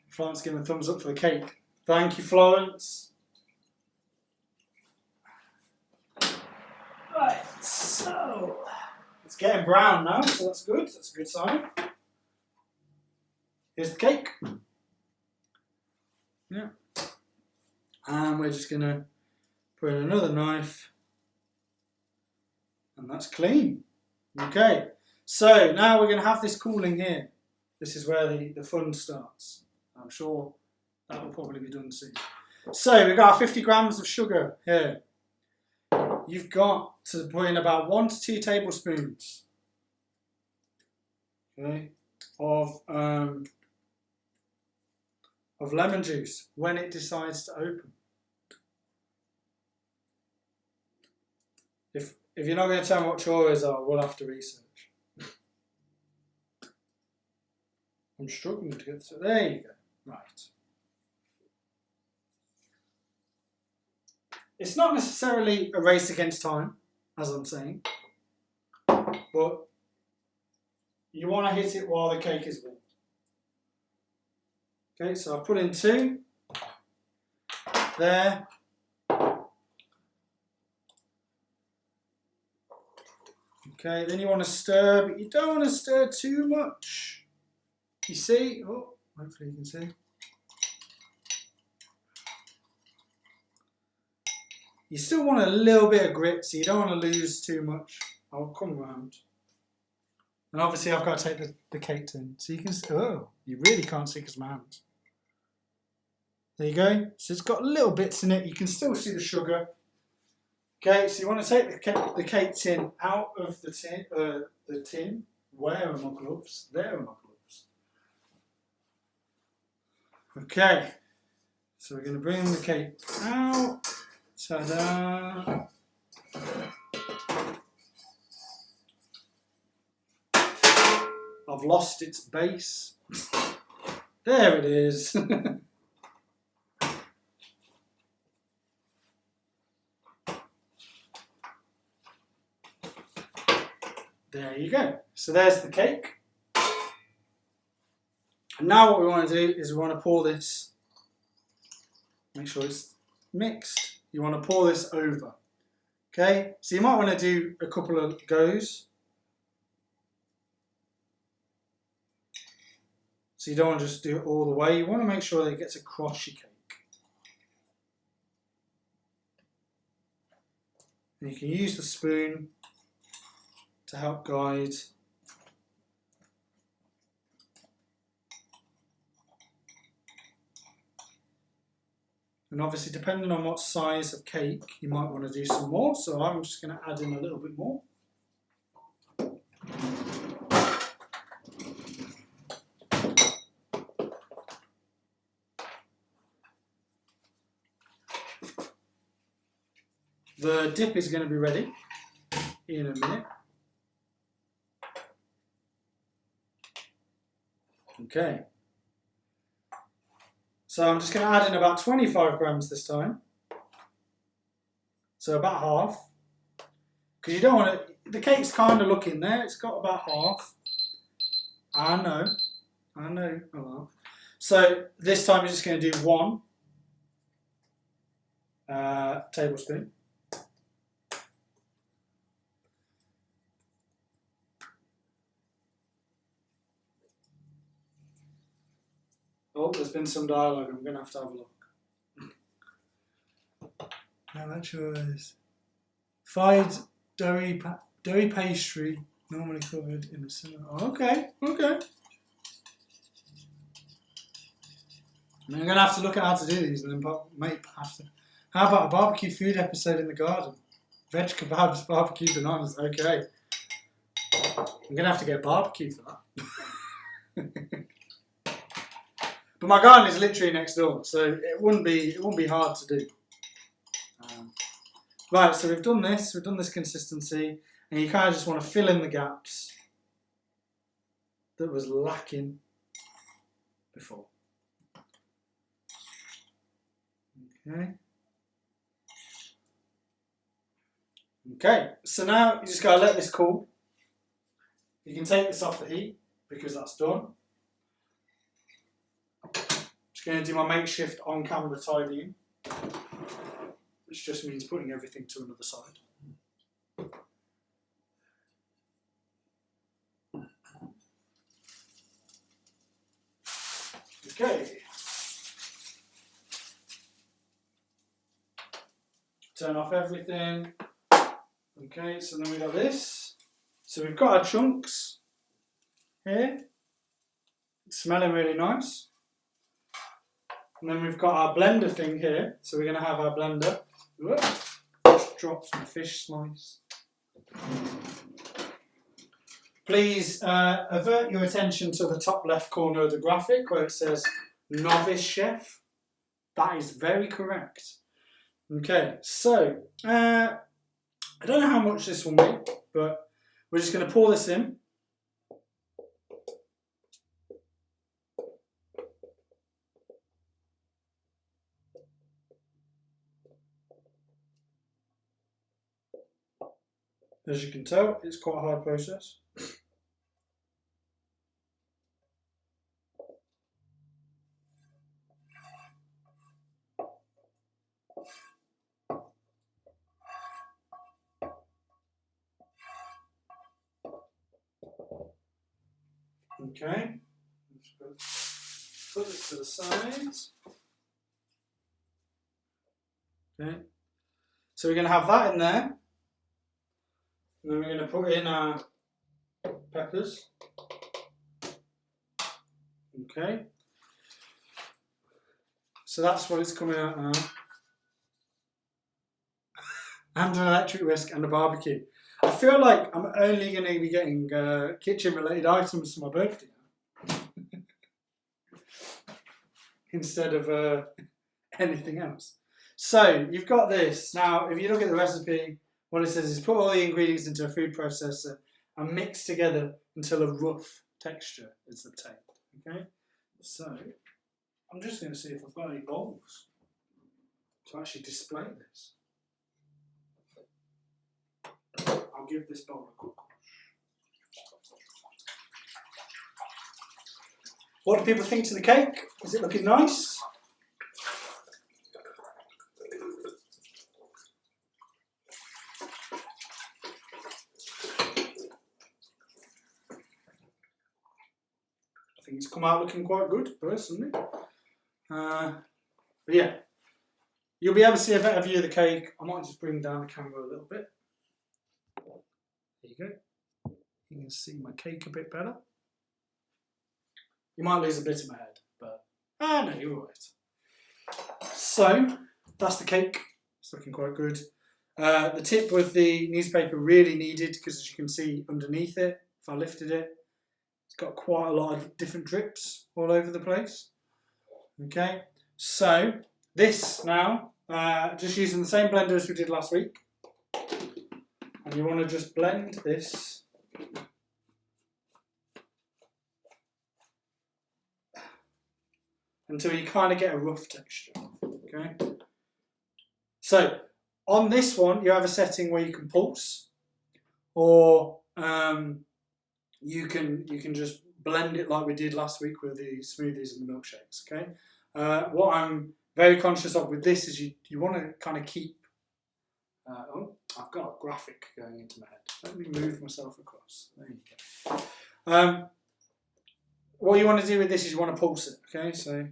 Florence giving a thumbs up for the cake. Thank you, Florence. Right, so it's getting brown now, so that's good. That's a good sign. Here's the cake. Yeah. And we're just going to put in another knife. And that's clean. Okay. So now we're going to have this cooling here. This is where the fun starts. I'm sure that will probably be done soon. So we've got 50 grams of sugar here. You've got to put in about 1 to 2 tablespoons, okay, of lemon juice when it decides to open. If you're not going to tell me what churros are, we'll have to research. I'm struggling to get to. There you go. Right. It's not necessarily a race against time, as I'm saying, but you want to hit it while the cake is warm. Okay, so I've put in 2 there. Okay, then you want to stir, but you don't want to stir too much. You see? Oh, hopefully you can see. You still want a little bit of grit, so you don't want to lose too much. I'll come around. And obviously I've got to take the cake tin. So you can see, oh, you really can't see because my hands. There you go. So it's got little bits in it. You can still see the sugar. Okay, so you want to take the cake tin out of the tin. Where are my gloves? There are my gloves. Okay, so we're going to bring the cake out. Ta-da! I've lost its base. There it is. There you go. So there's the cake. And now what we want to do is we want to pour this, make sure it's mixed. You want to pour this over. Okay, so you might want to do a couple of goes. So you don't want to just do it all the way. You want to make sure that it gets across your cake. And you can use the spoon to help guide. And obviously, depending on what size of cake, you might want to do some more. So I'm just going to add in a little bit more. The dip is going to be ready in a minute. Okay. So I'm just going to add in about 25 grams this time. So about half. Because you don't want to, the cake's kind of looking there, it's got about half. I know. Oh well. So this time we're just going to do 1 tablespoon. Oh, there's been some dialogue. I'm going to have a look. Now that's yours. Fried doughy pastry, normally covered in a cinnamon. Okay. I'm going to have to look at how to do these, and then maybe have to. How about a barbecue food episode in the garden? Veg kebabs, barbecue bananas. Okay. I'm going to have to get barbecue for that. But my garden is literally next door, so it wouldn't be hard to do. Right, so we've done this consistency, and you kind of just want to fill in the gaps that was lacking before. Okay, so now you just got to let this cool. You can take this off the heat because that's done. Just going to do my makeshift on-camera tidying, which just means putting everything to another side. Okay. Turn off everything. Okay, so then we got this. So we've got our chunks here. It's smelling really nice. And then we've got our blender thing here. So we're going to have our blender. Whoop, just dropped my fish slice. Please avert your attention to the top left corner of the graphic where it says Novice Chef. That is very correct. Okay, so I don't know how much this will make, but we're just going to pour this in. As you can tell, it's quite a hard process. Okay, let's put this to the sides. Okay, so we're going to have that in there. And then we're going to put in our peppers. Okay. So that's what it's coming out now. And an electric whisk and a barbecue. I feel like I'm only going to be getting kitchen-related items for my birthday now. Instead of anything else. So, you've got this. Now, if you look at the recipe, what it says is put all the ingredients into a food processor and mix together until a rough texture is obtained. Okay? So, I'm just going to see if I've got any bowls to actually display this. I'll give this bowl a quick wash. What do people think to the cake? Is it looking nice? I think it's come out looking quite good, personally. But yeah, you'll be able to see a better view of the cake. I might just bring down the camera a little bit. There you go. You can see my cake a bit better. You might lose a bit of my head, but no, you're all right. So that's the cake. It's looking quite good. The tip with the newspaper really needed, because as you can see underneath it, if I lifted it, it's got quite a lot of different drips all over the place. Okay, so this now, just using the same blender as we did last week. And you want to just blend this until you kind of get a rough texture. Okay. So on this one, you have a setting where you can pulse, or you can just blend it like we did last week with the smoothies and the milkshakes. Okay. What I'm very conscious of with this is you want to kind of keep. Oh, I've got a graphic going into my head. Let me move myself across. There you go. What you want to do with this is you want to pulse it. Okay, so.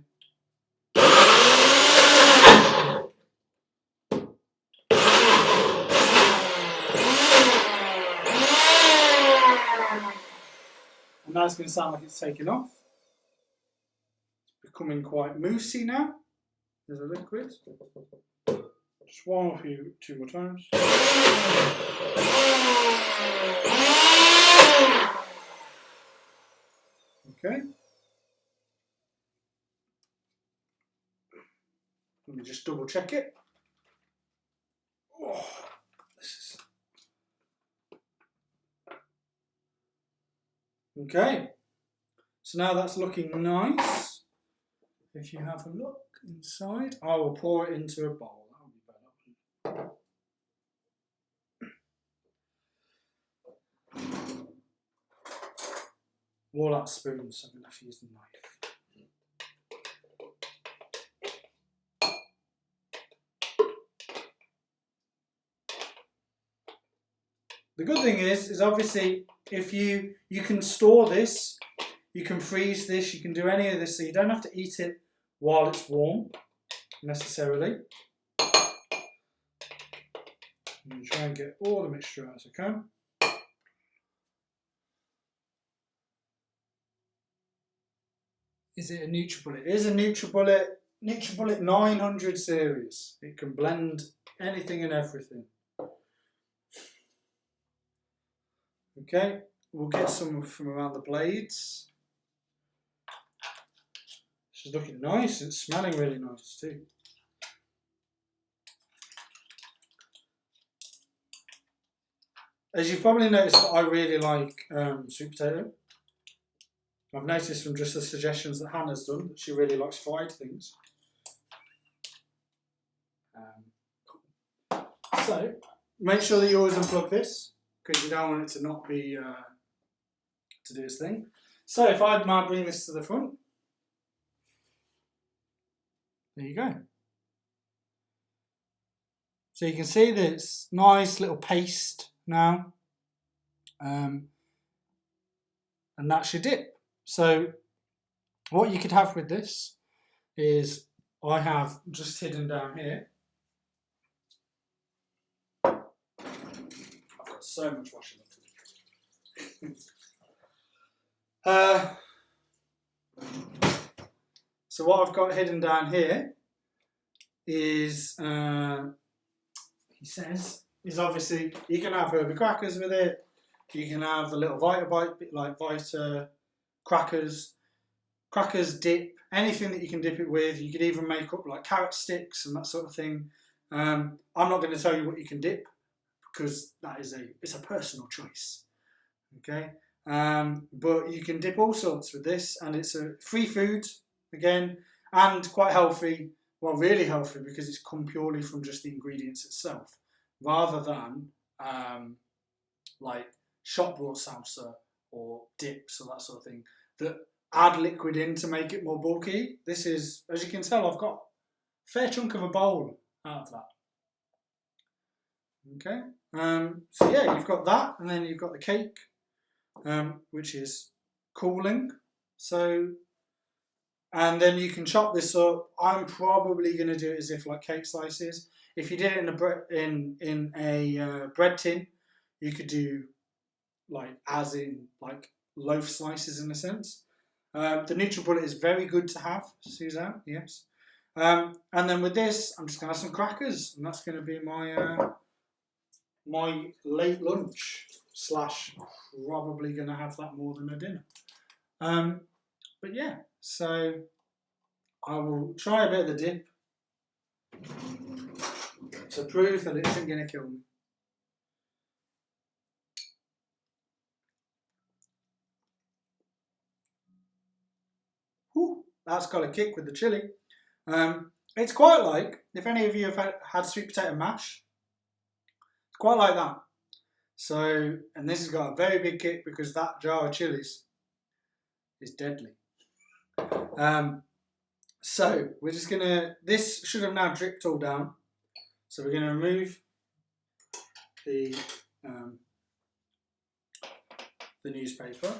And now it's going to sound like it's taken off. It's becoming quite moussey now. There's a liquid. Just one or two more times. Okay. Let me just double check it. Oh, this is... Okay. So now that's looking nice. If you have a look inside, I will pour it into a bowl. Walnut spoons, so I'm going to have to use the knife. The good thing is obviously if you can store this, you can freeze this, you can do any of this, so you don't have to eat it while it's warm necessarily. I'm try and get all the mixture out as I can. Is it a NutriBullet? It is a NutriBullet 900 series. It can blend anything and everything. Okay, we'll get some from around the blades. This is looking nice. It's smelling really nice too. As you've probably noticed, that I really like sweet potato. I've noticed from just the suggestions that Hannah's done that she really likes fried things. So make sure that you always unplug this, because you don't want it to not be to do its thing. So if I might bring this to the front, there you go. So you can see that it's nice little paste now, and that's your dip. So what you could have with this is, I have just hidden down here, I've got so much washing up to do. So what I've got hidden down here is, he says, is obviously you can have Herbie crackers with it. You can have the little Vita Bite, like Vita crackers dip, anything that you can dip it with. You could even make up like carrot sticks and that sort of thing. I'm not going to tell you what you can dip because it's a personal choice. Okay, but you can dip all sorts with this, and it's a free food again, and quite healthy. Well, really healthy because it's come purely from just the ingredients itself, rather than like shop bought salsa or dips or that sort of thing that add liquid in to make it more bulky. This is, as you can tell, I've got a fair chunk of a bowl out of that. Okay, so yeah, you've got that, and then you've got the cake, which is cooling. So, and then you can chop this up. I'm probably going to do it as if like cake slices. If you did it in a bread tin, you could do like as in like loaf slices in a sense. The NutriBullet is very good to have, Suzanne. Yes. And then with this, I'm just going to have some crackers, and that's going to be my my late lunch / probably going to have that more than a dinner. But yeah, so I will try a bit of the dip to prove that it isn't going to kill me. Whew, that's got a kick with the chili. It's quite like, if any of you have had sweet potato mash, it's quite like that. So, and this has got a very big kick because that jar of chilies is deadly. So we're just gonna, this should have now dripped all down. So we're gonna remove the newspaper.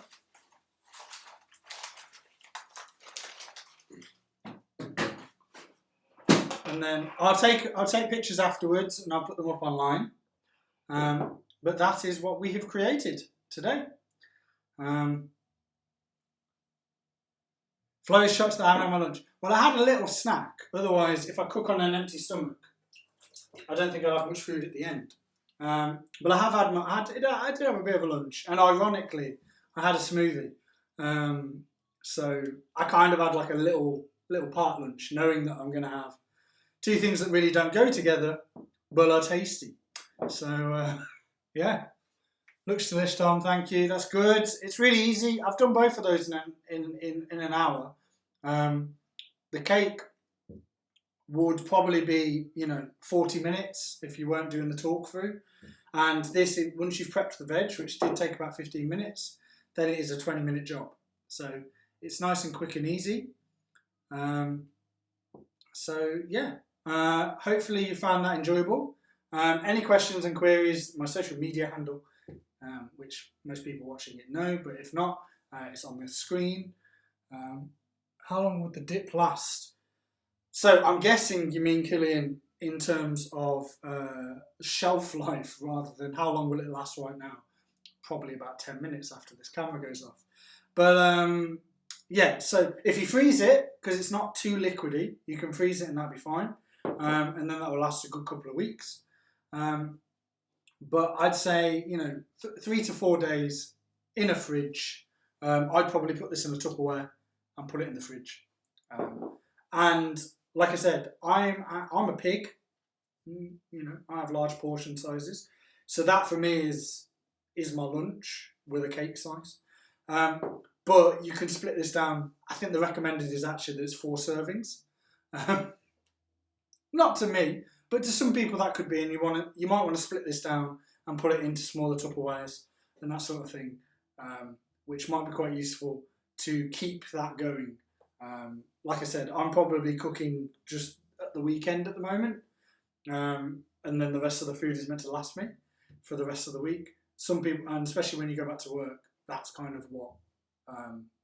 And then I'll take pictures afterwards and I'll put them up online. But that is what we have created today. Flo's shocked that I haven't had my lunch. Well, I had a little snack. Otherwise, if I cook on an empty stomach, I don't think I'll have much food at the end. But I have had I did have a bit of a lunch, and ironically, I had a smoothie. So I kind of had like a little part lunch, knowing that I'm going to have two things that really don't go together, but are tasty. So yeah, looks delish, Tom. Thank you. That's good. It's really easy. I've done both of those in an hour. The cake would probably be 40 minutes if you weren't doing the talk through, and this, once you've prepped the veg, which did take about 15 minutes, then it is a 20-minute job. So it's nice and quick and easy. So yeah, hopefully you found that enjoyable. Any questions and queries, my social media handle, which most people watching it know, but if not, it's on the screen. How long would the dip last? So I'm guessing you mean, Killian, in terms of shelf life rather than how long will it last right now. Probably about 10 minutes after this camera goes off. But yeah, so if you freeze it, because it's not too liquidy, you can freeze it and that'll be fine. And then that will last a good couple of weeks. But I'd say, 3 to 4 days in a fridge. I'd probably put this in a Tupperware and put it in the fridge. And like I said, I'm a pig. I have large portion sizes. So that for me is my lunch with a cake slice. But you can split this down. I think the recommended is actually that it's 4 servings. Not to me, but to some people that could be, and you might want to split this down and put it into smaller Tupperwares and that sort of thing, which might be quite useful to keep that going. Like I said, I'm probably cooking just at the weekend at the moment, and then the rest of the food is meant to last me for the rest of the week. Some people, and especially when you go back to work, that's kind of what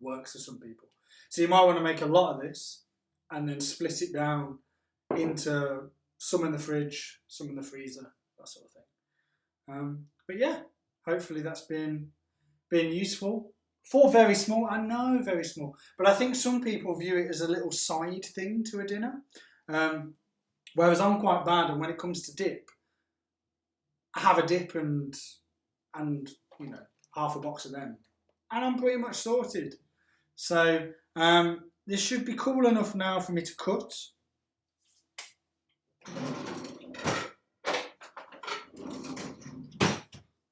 works for some people. So you might want to make a lot of this and then split it down into some in the fridge, some in the freezer, that sort of thing. But yeah, hopefully that's been been useful. 4 very small, I know, very small. But I think some people view it as a little side thing to a dinner. Whereas I'm quite bad, and when it comes to dip, I have a dip and you know, half a box of them, and I'm pretty much sorted. So this should be cool enough now for me to cut.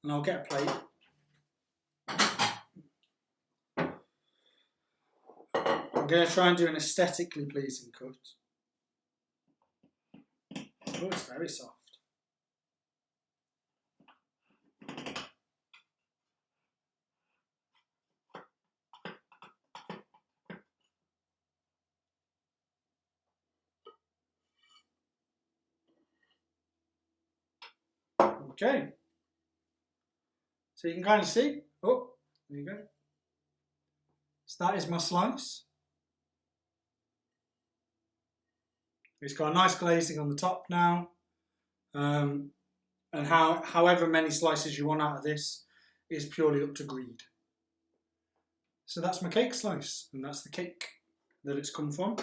And I'll get a plate. I'm going to try and do an aesthetically pleasing cut. Oh, it's very soft. Okay. So you can kind of see. Oh, there you go. So that is my slice. It's got a nice glazing on the top now. And however many slices you want out of this is purely up to greed. So that's my cake slice, and that's the cake that it's come from,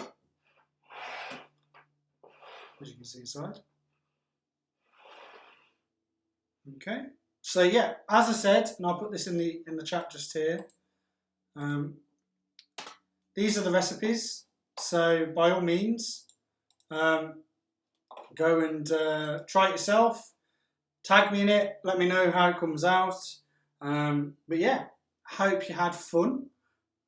as you can see inside. Okay, so yeah, as I said, and I'll put this in the chat just here. These are the recipes, so by all means, go and try it yourself. Tag me in it. Let me know how it comes out. But yeah, hope you had fun.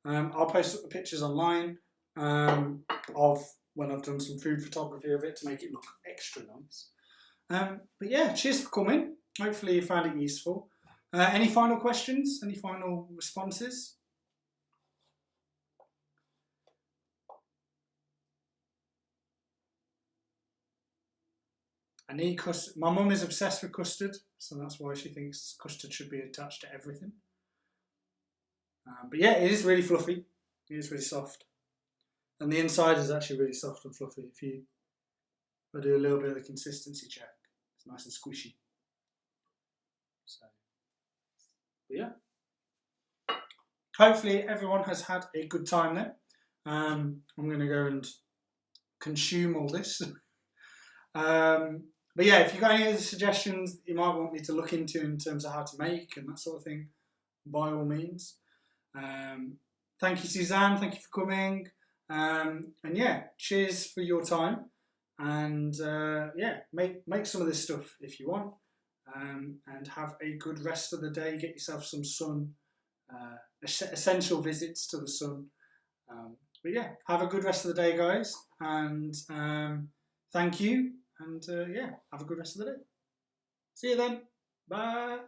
I'll post up the pictures online of when I've done some food photography of it to make it look extra nice. But yeah, cheers for coming. Hopefully you found it useful. Any final questions? Any final responses? I need custard. My mum is obsessed with custard, so that's why she thinks custard should be attached to everything. But yeah, it is really fluffy. It is really soft. And the inside is actually really soft and fluffy. If I do a little bit of the consistency check, it's nice and squishy. So, but yeah. Hopefully everyone has had a good time there. I'm going to go and consume all this. But yeah, if you've got any other suggestions you might want me to look into in terms of how to make and that sort of thing, by all means. Thank you, Suzanne. Thank you for coming. And yeah, cheers for your time. And yeah, make some of this stuff if you want. And have a good rest of the day. Get yourself some sun. Essential visits to the sun. But yeah, have a good rest of the day, guys. And thank you. And yeah, have a good rest of the day. See you then. Bye.